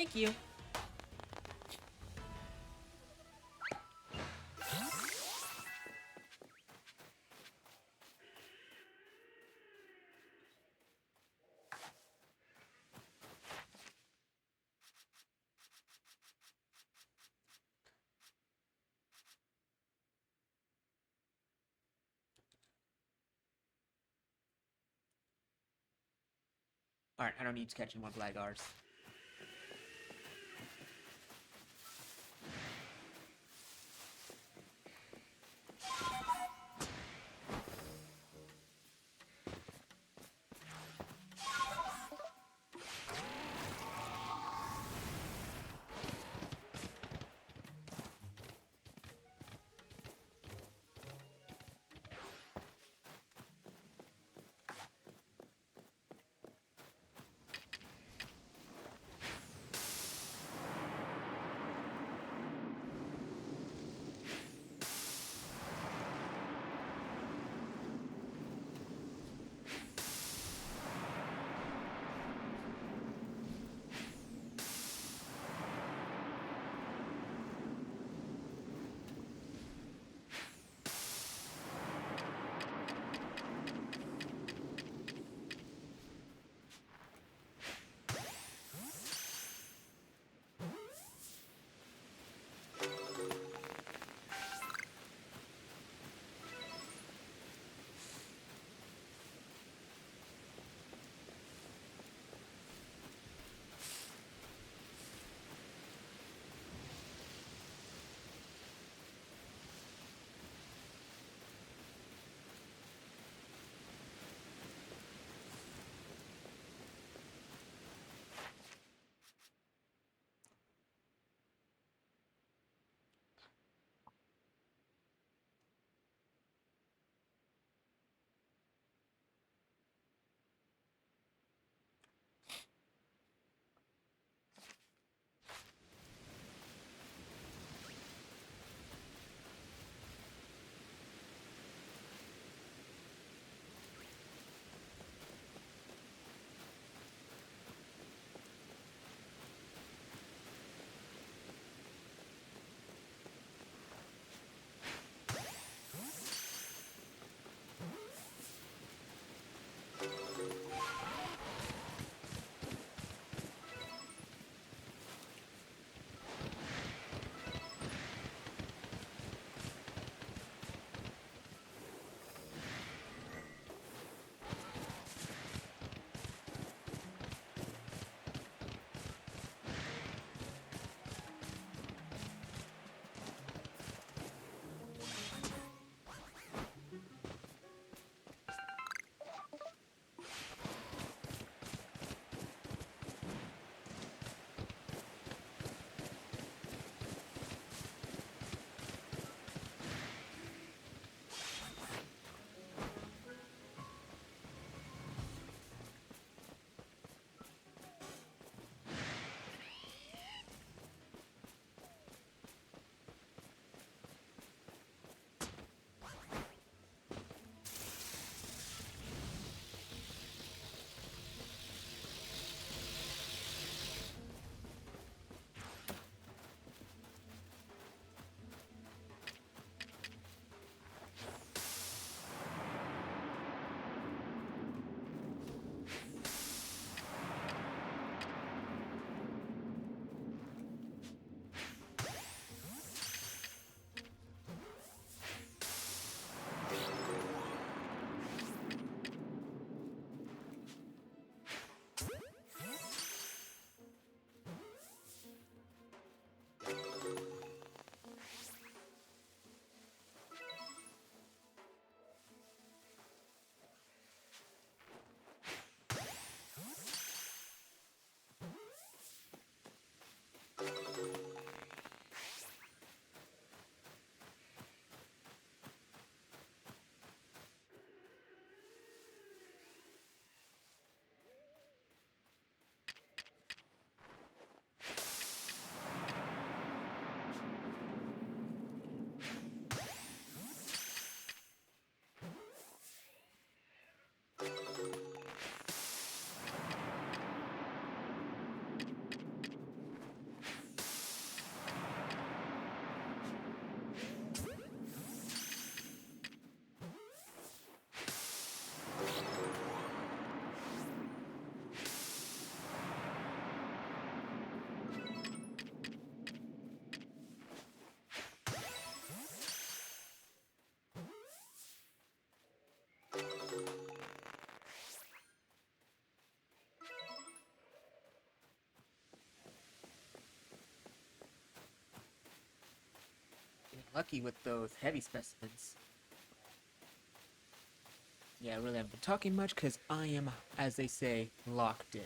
Thank you. Alright, I don't need to catch any more Blagars. Lucky with those heavy specimens. Yeah, I really haven't been talking much because I am, as they say, locked in.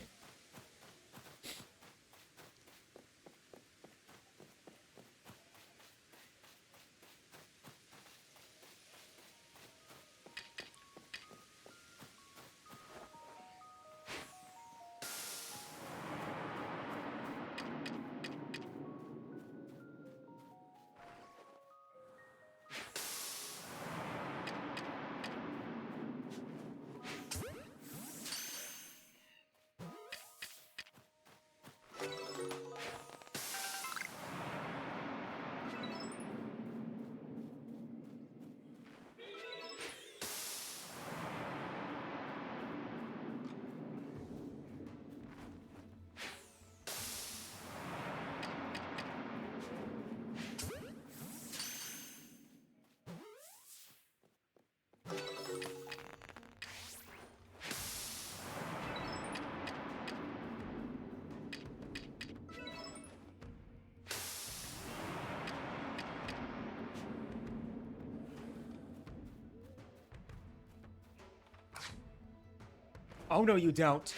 Oh no, you don't.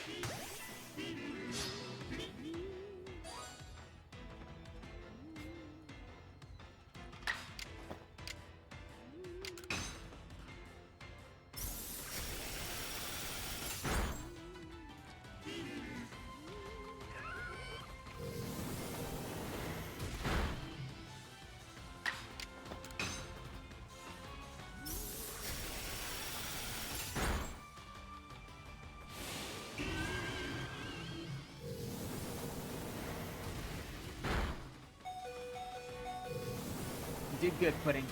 You did good, Pudding.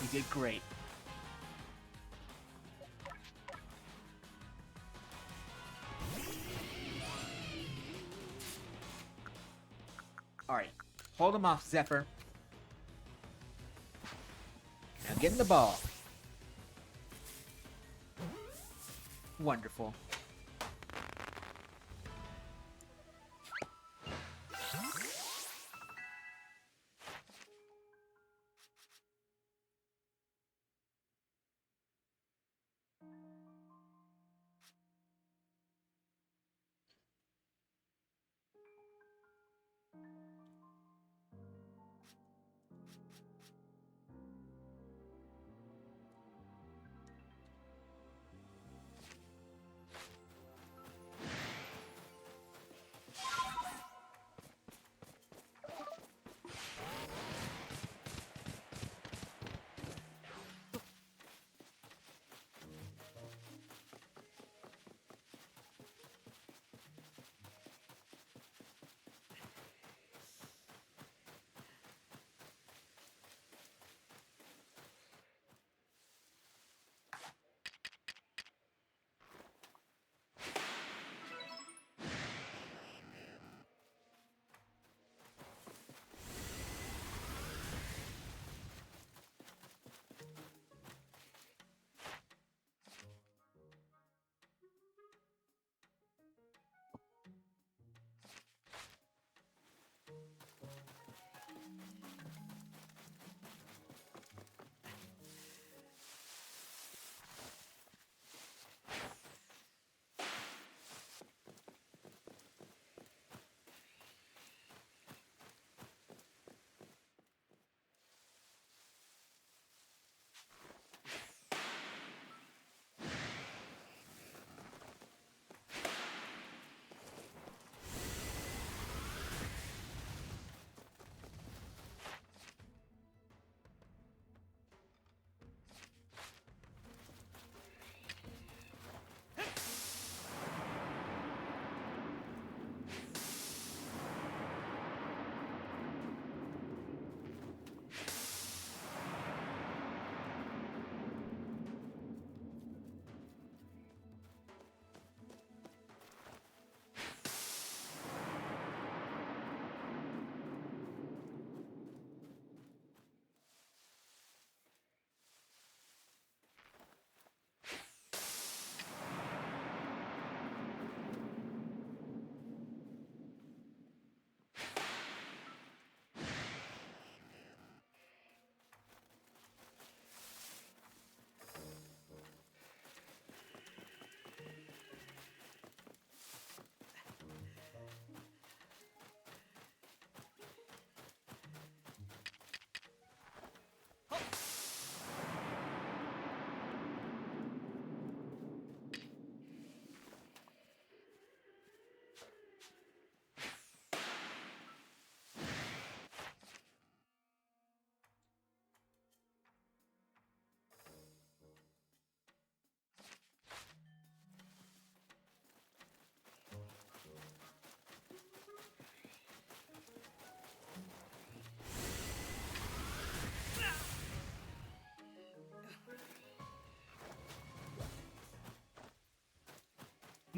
You did great. Alright. Hold him off, Zephyr. Now get in the ball. Wonderful.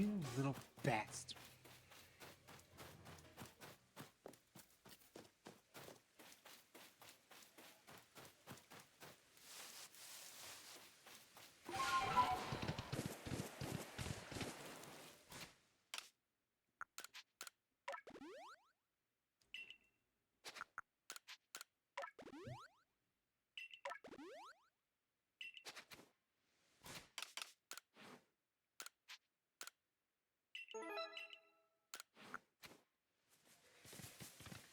You little bastard.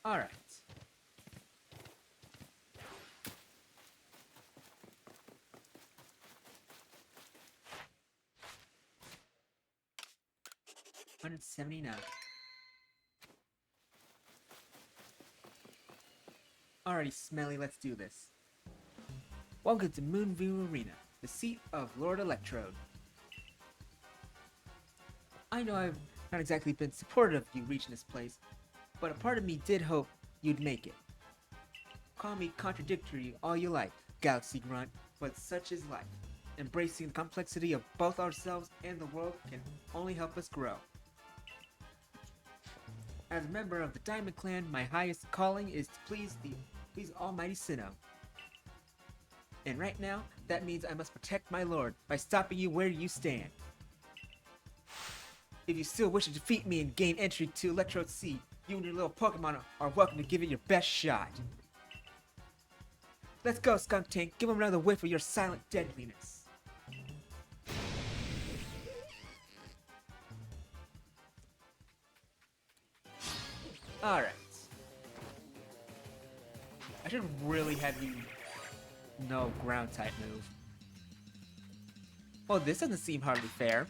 Alright. $179. Alrighty, Smelly, let's do this. Welcome to Moonview Arena, the seat of Lord Electrode. I know I've not exactly been supportive of you reaching this place, but a part of me did hope you'd make it. Call me contradictory all you like, Galaxy Grunt, but such is life. Embracing the complexity of both ourselves and the world can only help us grow. As a member of the Diamond Clan, my highest calling is to please Almighty Sinnoh. And right now, that means I must protect my lord by stopping you where you stand. If you still wish to defeat me and gain entry to Electrode Sea, you and your little Pokemon are welcome to give it your best shot. Let's go, Skunk Tank. Give him another whiff of your silent deadliness. Alright. I should really have you know ground type move. Well, this doesn't seem hardly fair.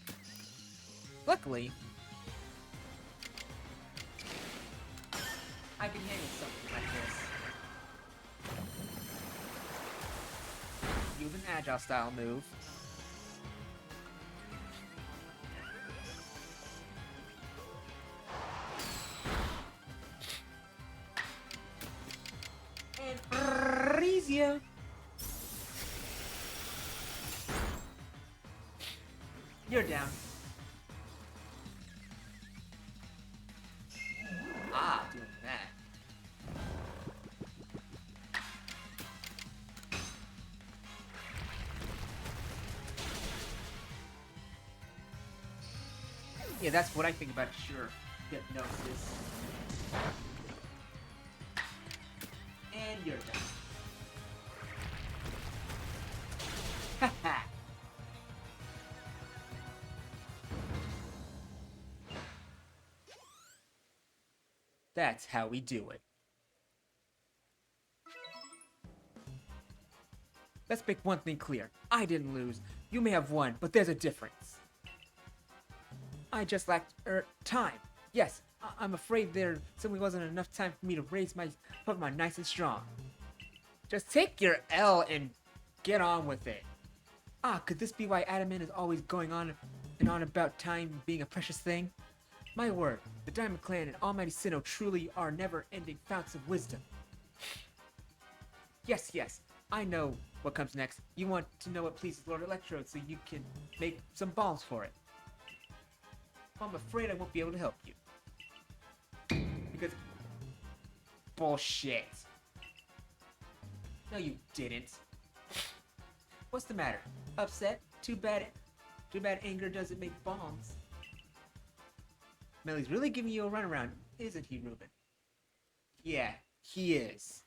Luckily, I can handle something like this. Use an agile style move. And freeze you. You're down. Ah, doing that. Yeah, that's what I think about sure hypnosis. And you're done. Haha. That's how we do it. Let's make one thing clear. I didn't lose. You may have won, but there's a difference. I just lacked, time. Yes, I'm afraid there simply wasn't enough time for me to raise my Pokemon nice and strong. Just take your L and get on with it. Ah, could this be why Adamant is always going on and on about time being a precious thing? My word, the Diamond Clan and Almighty Sinnoh truly are never-ending fountains of wisdom. Yes, yes, I know what comes next. You want to know what pleases Lord Electrode so you can make some balls for it. I'm afraid I won't be able to help you. Because... bullshit. No, you didn't. What's the matter? Upset? Too bad anger doesn't make bombs. Melly's really giving you a runaround, isn't he, Ruben? Yeah, he is.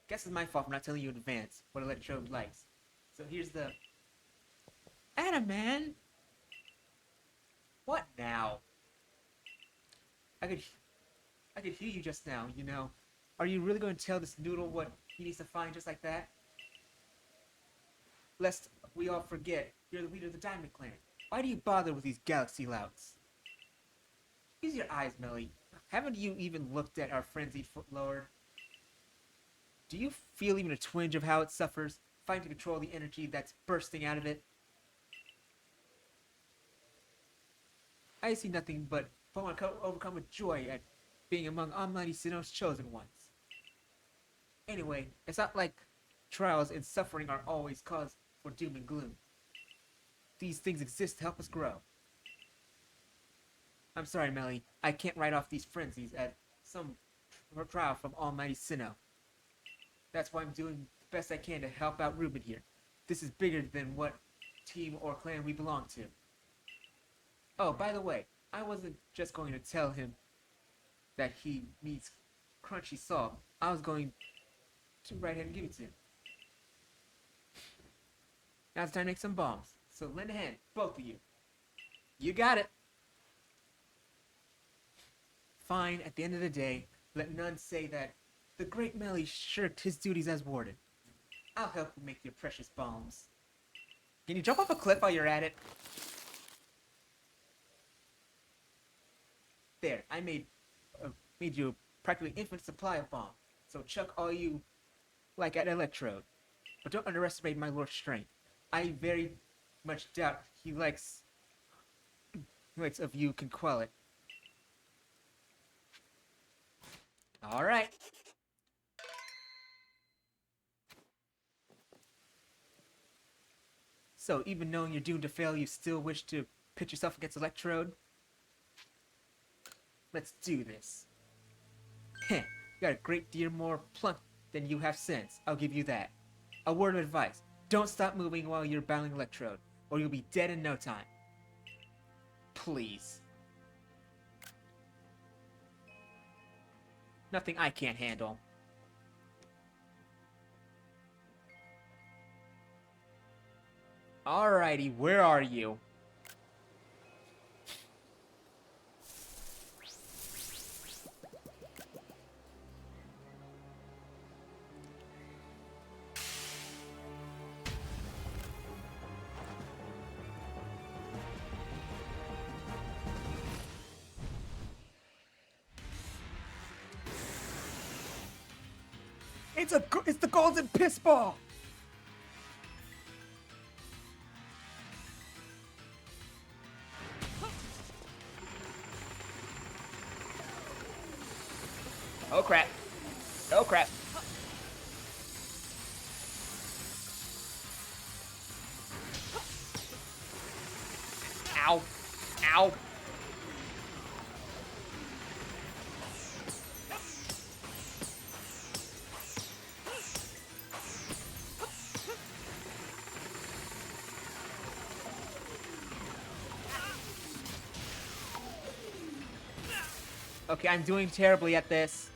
Guess it's my fault for not telling you in advance what Electrode likes. So here's the... Adaman! What now? I could hear you just now, you know. Are you really going to tell this noodle what he needs to find just like that? Lest we all forget, you're the leader of the Diamond Clan. Why do you bother with these galaxy louts? Use your eyes, Melly. Haven't you even looked at our frenzied Foot Lord? Do you feel even a twinge of how it suffers, fighting to control the energy that's bursting out of it? I see nothing but Pokemon overcome with joy at being among Almighty Sinnoh's chosen ones. Anyway, it's not like trials and suffering are always cause for doom and gloom. these things exist to help us grow. I'm sorry, Melly. I can't write off these frenzies at some trial from Almighty Sinnoh. That's why I'm doing the best I can to help out Ruben here. This is bigger than what team or clan we belong to. Oh, by the way, I wasn't just going to tell him that he needs crunchy salt. I was going to write him and give it to him. Now it's time to make some bombs. So lend a hand, both of you. You got it. Fine, at the end of the day, let none say that the great Melly shirked his duties as warden. I'll help you make your precious bombs. Can you jump off a cliff while you're at it? There, I made you a practically infinite supply of bomb. So chuck all you like at Electrode. But don't underestimate my lord's strength. I very much doubt he likes of you can quell it. Alright. So, even knowing you're doomed to fail, you still wish to pit yourself against Electrode? Let's do this. Heh, you got a great deal more plunk than you have sense, I'll give you that. A word of advice, don't stop moving while you're battling Electrode, or you'll be dead in no time. Please. Nothing I can't handle. Alrighty, where are you? It's the golden piss ball. Oh crap. Oh crap. Ow. Ow. Okay, I'm doing terribly at this.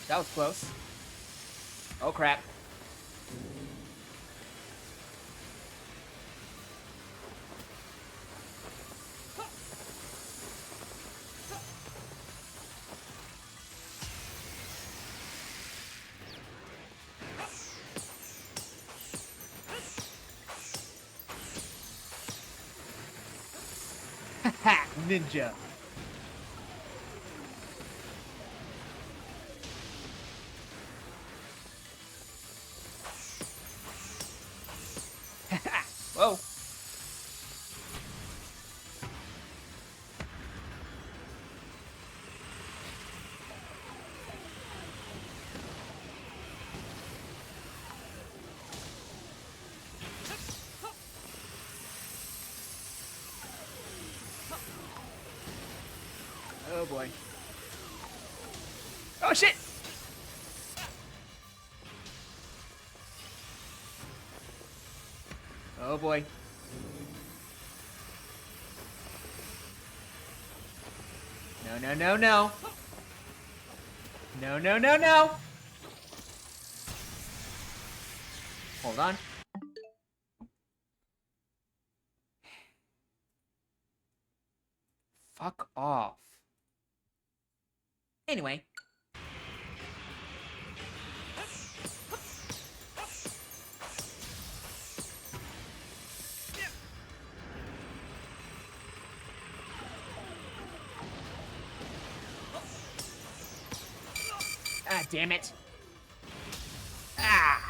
That was close. Oh crap. Haha, ninja. Whoa. Oh boy. Oh shit! Oh boy. No, no, no, no. No, no, no, no. Hold on. Fuck off. Anyway. Ah, damn it. Ah!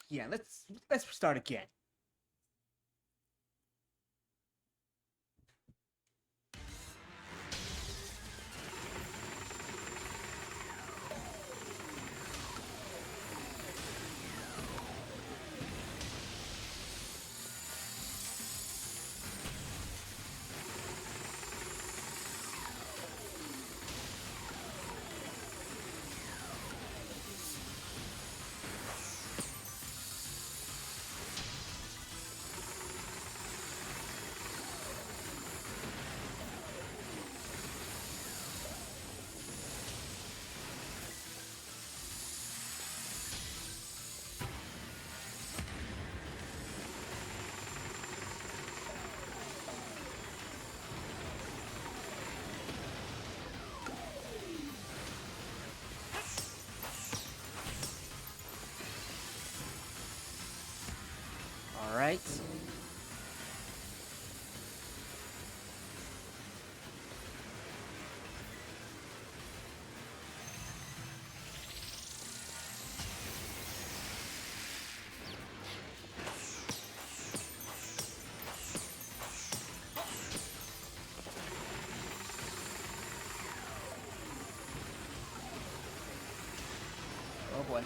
Yeah, let's start again. All right. Oh boy.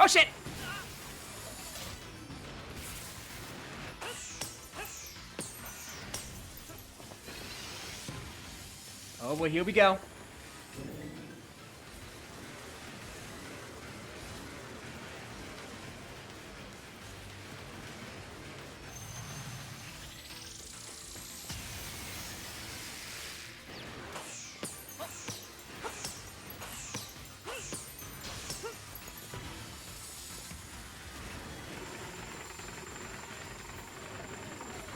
Oh shit! Oh boy, here we go.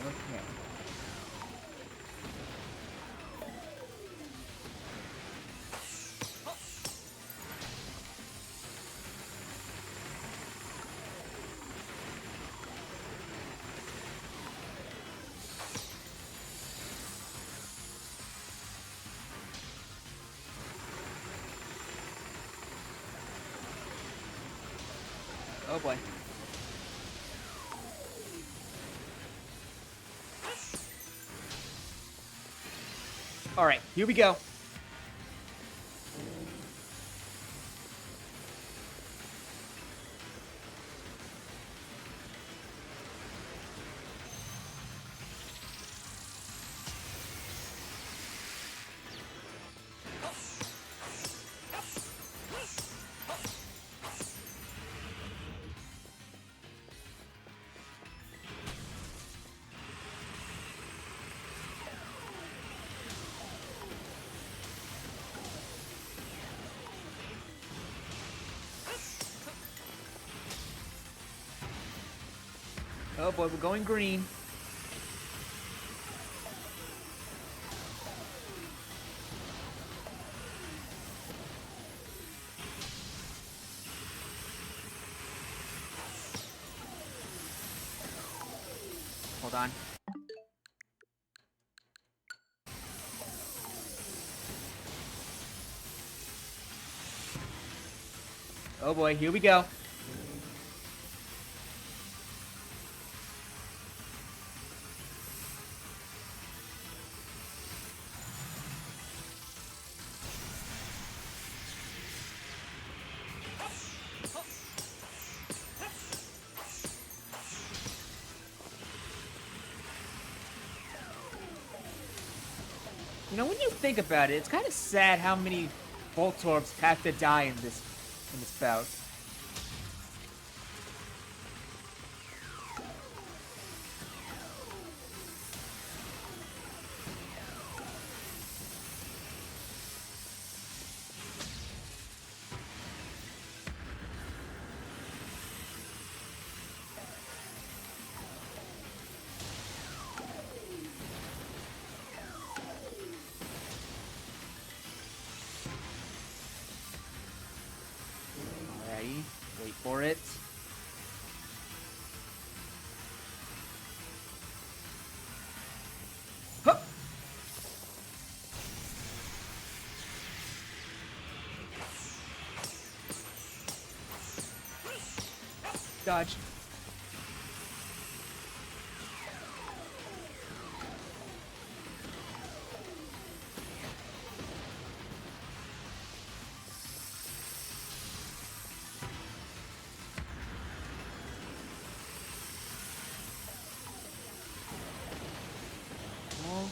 Okay. Oh boy. All right, here we go. Oh boy, we're going green. Hold on. Oh boy, here we go. You know, when you think about it, it's kind of sad how many Voltorbs have to die in this bout. Alrighty, wait for it. Huh! Dodge. Oh.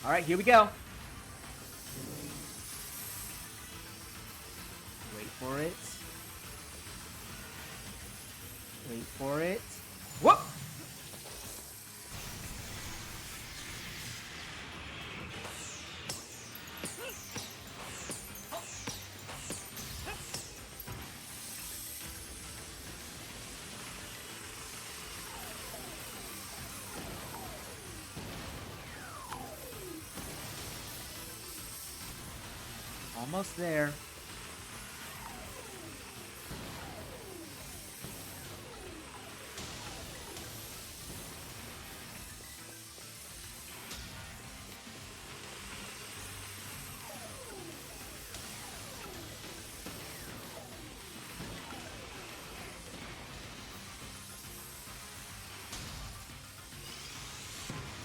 Alright, here we go. Wait for it. Wait for it. Whoop! Almost there.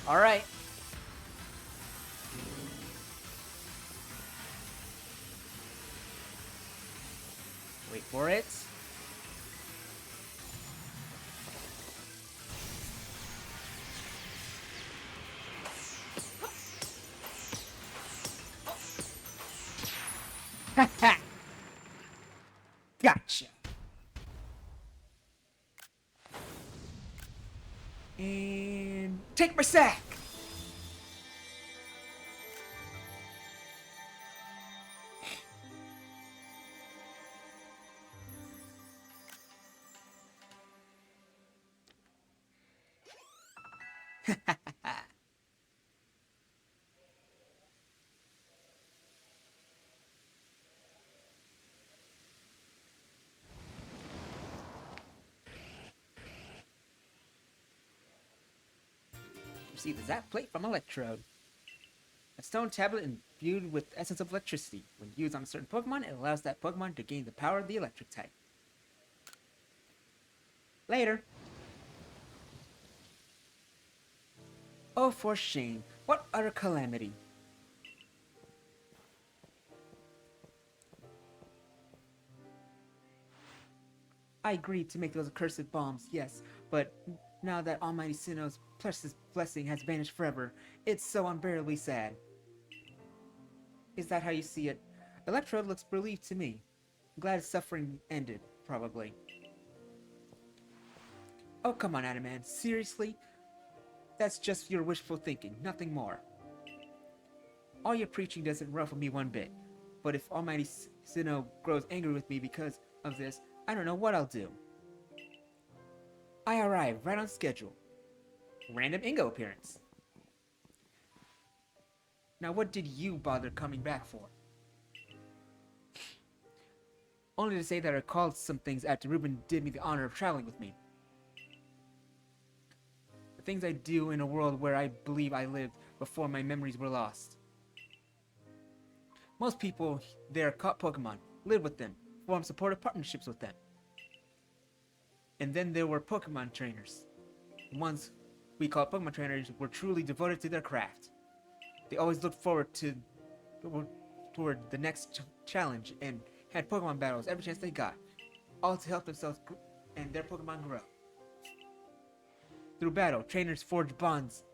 All right. Wait for it. Ha ha! Gotcha. And take my sack. Receive the Zap Plate from Electrode. A stone tablet imbued with the essence of electricity. When used on a certain Pokemon, it allows that Pokemon to gain the power of the electric type. Later. Oh, for shame. What utter calamity. I agreed to make those accursed bombs, yes, but now that Almighty Sinnoh's precious blessing has vanished forever, it's so unbearably sad. Is that how you see it? Electrode looks relieved to me. I'm glad his suffering ended, probably. Oh, come on, Adaman. Seriously? That's just your wishful thinking, nothing more. All your preaching doesn't ruffle me one bit. But if Almighty Sinnoh grows angry with me because of this, I don't know what I'll do. I arrived right on schedule. random Ingo appearance. Now, what did you bother coming back for? Only to say that I recalled some things after Ruben did me the honor of traveling with me. The things I do in a world where I believe I lived before my memories were lost. Most people there caught Pokemon, lived with them, formed supportive partnerships with them. And then there were Pokemon trainers. The ones we call Pokemon trainers were truly devoted to their craft. They always looked forward toward the next challenge and had Pokemon battles every chance they got, all to help themselves and their Pokemon grow. Through battle, trainers forged bonds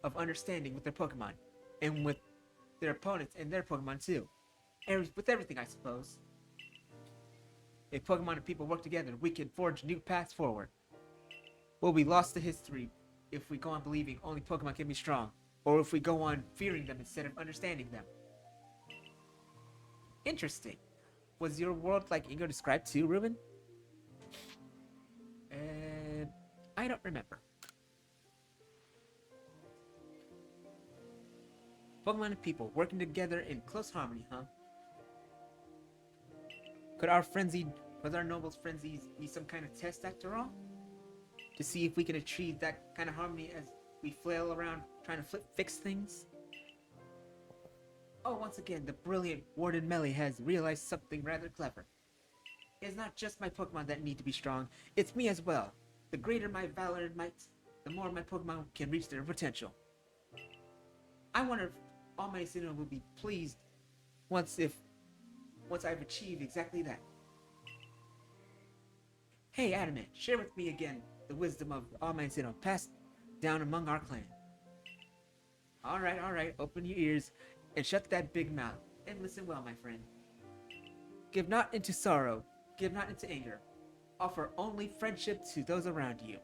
of understanding with their Pokemon, and with their opponents and their Pokemon too. And with everything, I suppose. If Pokemon and people work together, we can forge new paths forward. We'll be lost to history if we go on believing only Pokemon can be strong, or if we go on fearing them instead of understanding them. Interesting. Was your world like Ingo described too, Ruben? I don't remember. Pokemon and people working together in close harmony, huh? Could our nobles' frenzies be some kind of test after all? To see if we can achieve that kind of harmony as we flail around trying to fix things? Oh, once again, the brilliant Warden Melly has realized something rather clever. It's not just my Pokemon that need to be strong, it's me as well. The greater my valor and might, the more my Pokemon can reach their potential. I wonder if Almighty Sinnoh will be pleased once I've achieved exactly that. Hey, Adamant, share with me again the wisdom of Almighty Sinnoh passed down among our clan. Alright, open your ears and shut that big mouth, and listen well, my friend. Give not into sorrow, give not into anger. Offer only friendship to those around you.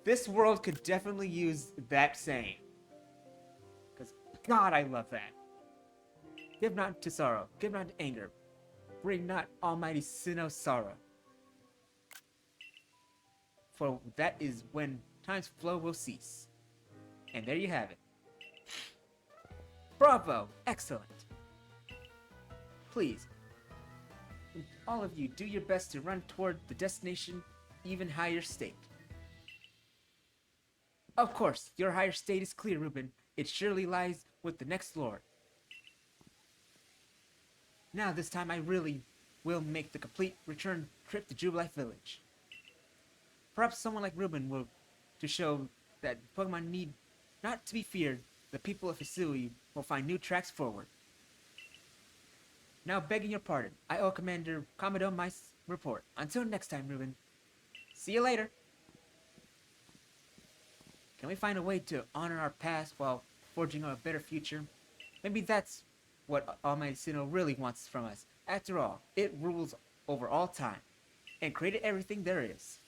This world could definitely use that saying. Because, God, I love that. Give not to sorrow, give not to anger. Bring not Almighty Sinnoh sorrow. For that is when time's flow will cease. And there you have it. Bravo! Excellent! Please, all of you, do your best to run toward the destination even higher state. Of course, your higher state is clear, Ruben. It surely lies with the next lord. Now this time I really will make the complete return trip to Jubilife Village. Perhaps someone like Ruben will to show that Pokemon need not to be feared. The people of Hisui will find new tracks forward. Now, begging your pardon, I owe Commander Commodore my report. Until next time, Ruben. See you later. Can we find a way to honor our past while forging a better future? Maybe that's what Almighty Sinnoh really wants from us. After all, it rules over all time and created everything there is.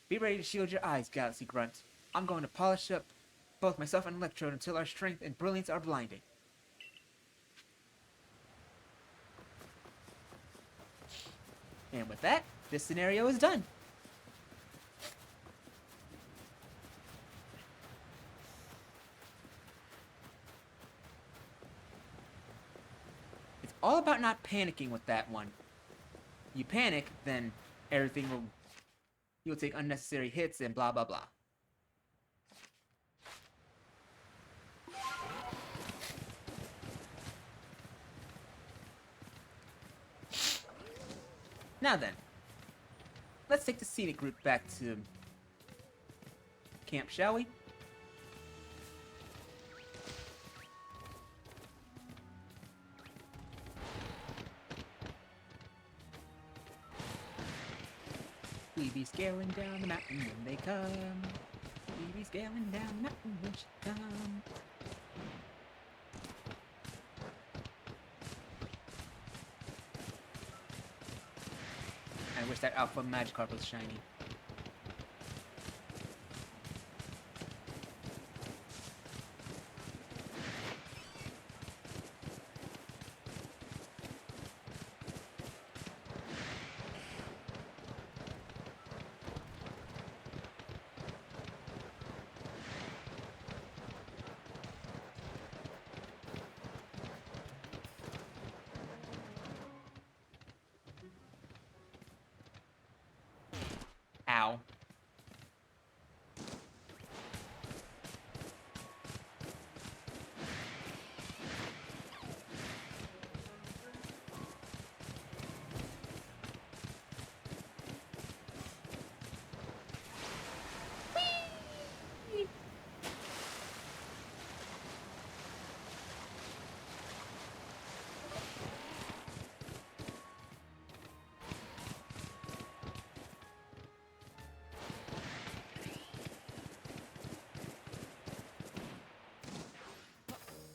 Be ready to shield your eyes, Galaxy Grunt. I'm going to polish up both myself and Electrode until our strength and brilliance are blinding. And with that, this scenario is done. It's all about not panicking with that one. You panic, then you'll take unnecessary hits and blah blah blah. Now then, let's take the scenic route back to camp, shall we? We be scaling down the mountain when they come. We be scaling down the mountain when she come. I wish that Alpha Magikarp was shiny.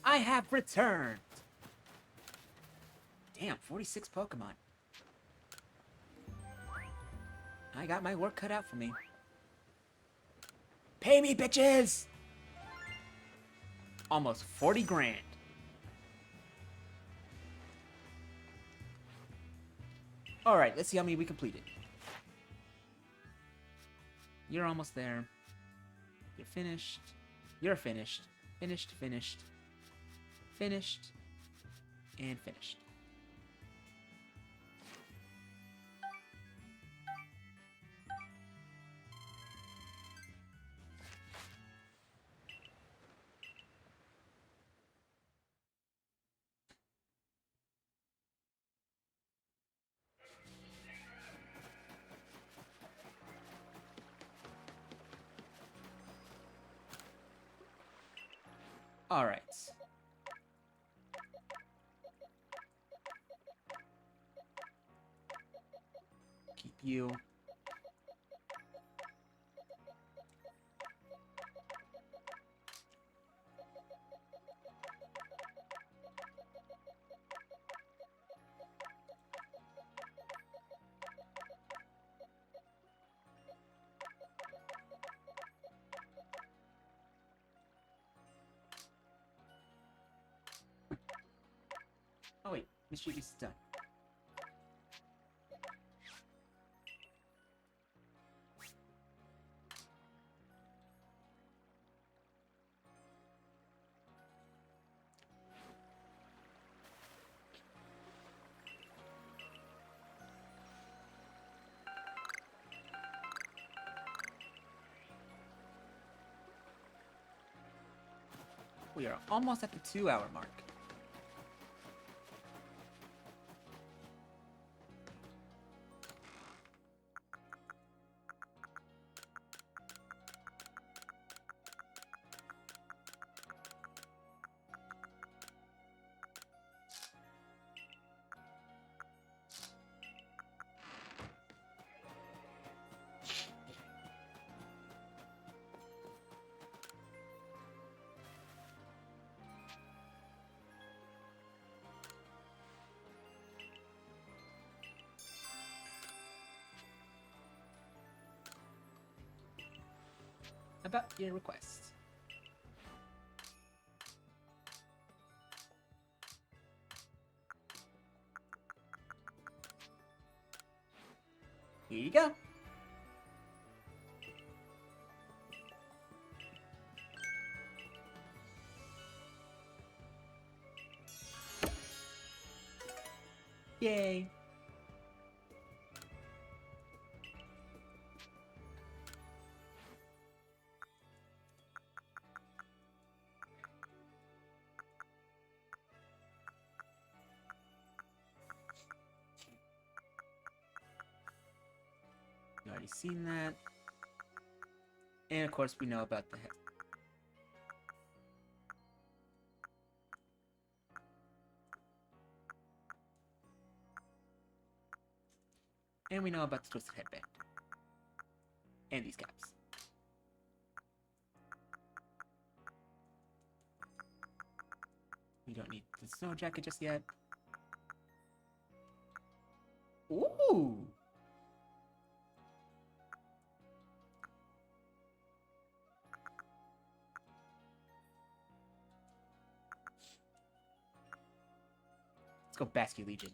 I have returned! Damn, 46 Pokemon. I got my work cut out for me. Pay me, bitches! Almost 40 grand. Alright, let's see how many we completed. You're almost there. You're finished. You're finished. Finished, finished. Finished. And finished. Alright. Keep you. Oh wait, Mischievous is done. We are almost at the 2-hour mark. About your request. Here you go. Yay. You already seen that. And of course we know about the head. And we know about the twisted headband. And these caps. We don't need the snow jacket just yet. Ooh! Let's go Basque Legion.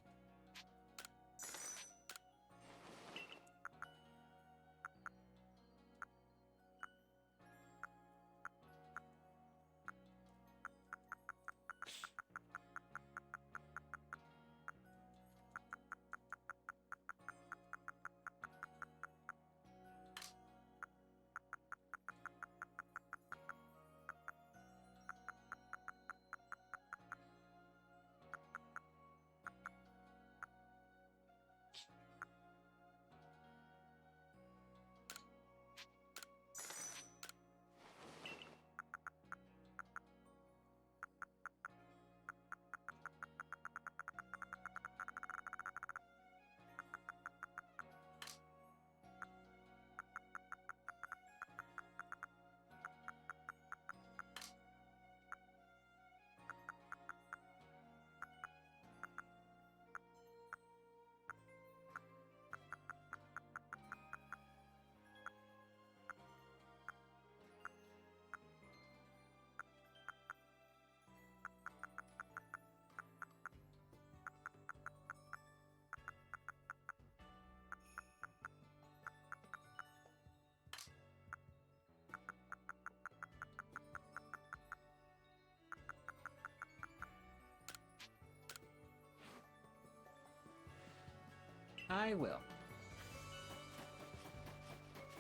I will.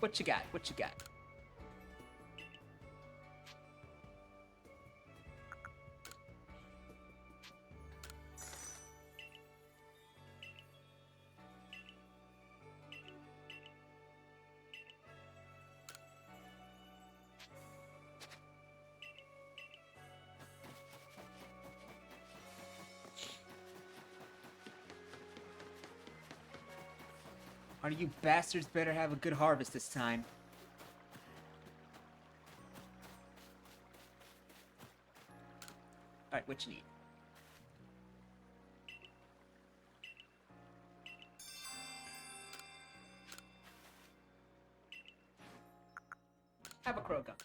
What you got? What you got? Or you bastards better have a good harvest this time. Alright, what you need? Have a crow gun.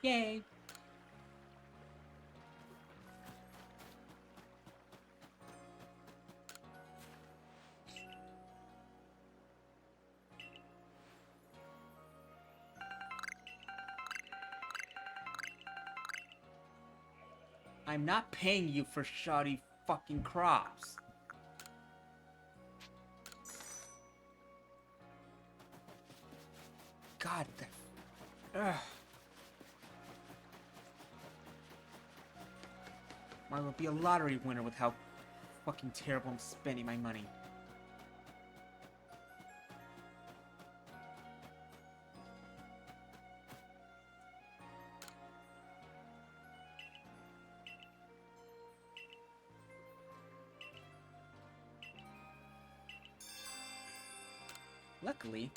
Yay! I'm not paying you for shoddy fucking crops. God, the... Ugh. Might as well be a lottery winner with how fucking terrible I'm spending my money. Luckily,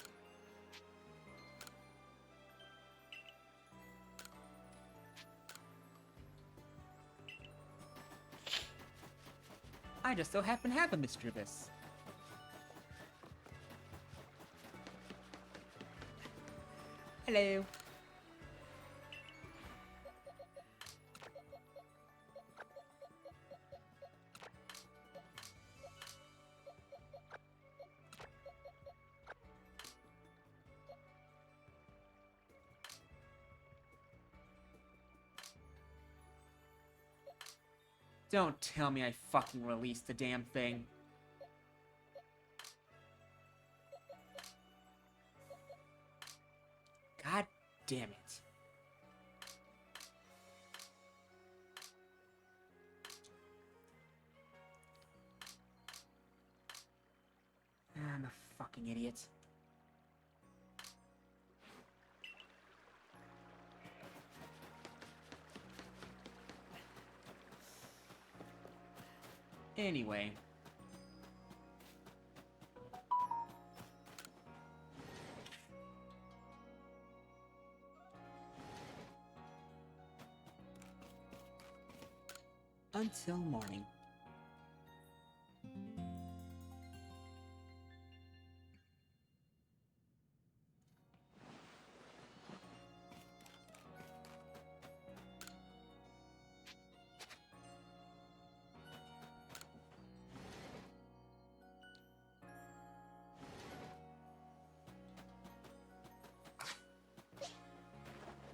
I just so happen to have a mischievous. Hello. Don't tell me I fucking released the damn thing. God damn it. I'm a fucking idiot. Anyway. Until morning.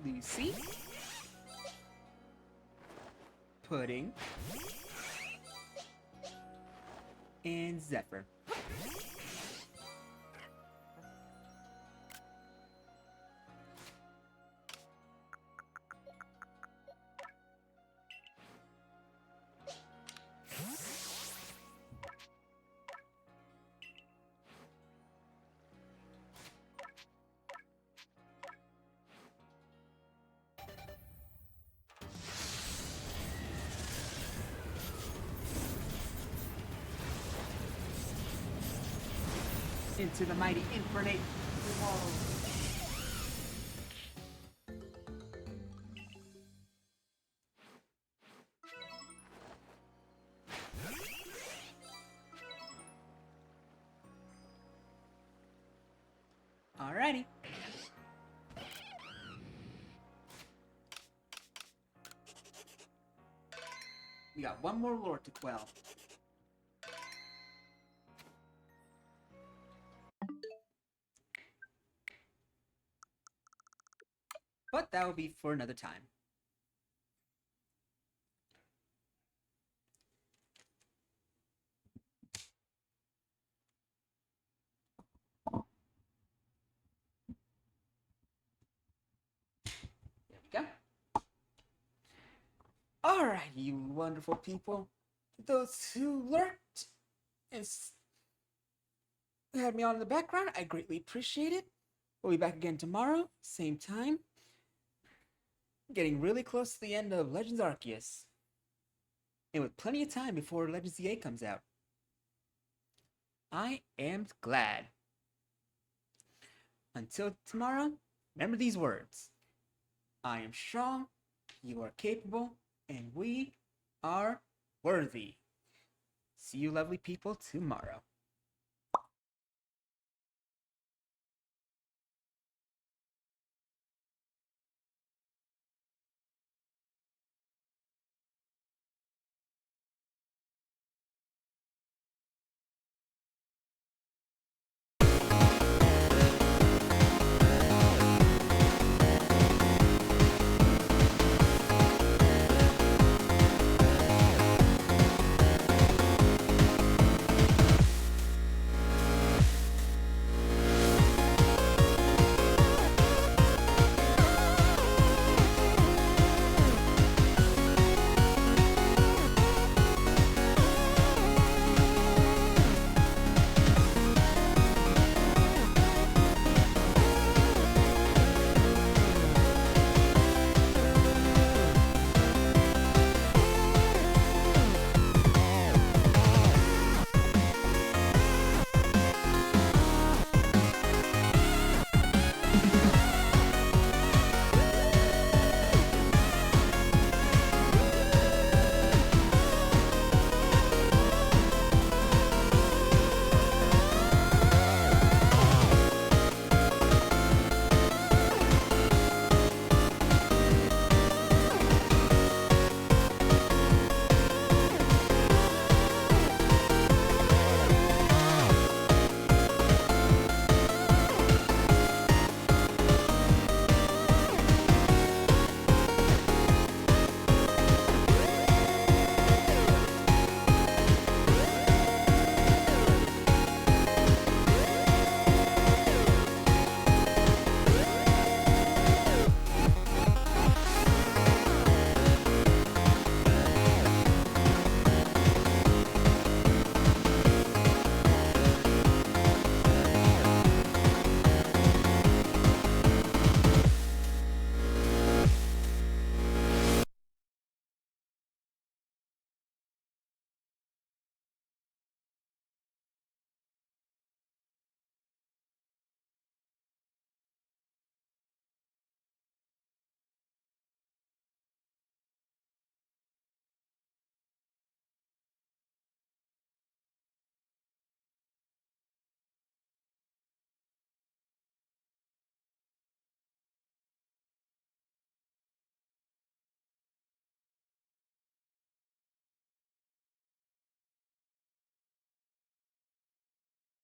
Lucy, Pudding, and Zephyr. Into the mighty Infernape. Alrighty. We got one more lord to quell. But that will be for another time. There we go. Alright, you wonderful people. Those who lurked and had me on in the background, I greatly appreciate it. We'll be back again tomorrow, same time. Getting really close to the end of Legends Arceus. And with plenty of time before Legends ZA comes out. I am glad. Until tomorrow, remember these words. I am strong, you are capable, and we are worthy. See you lovely people tomorrow.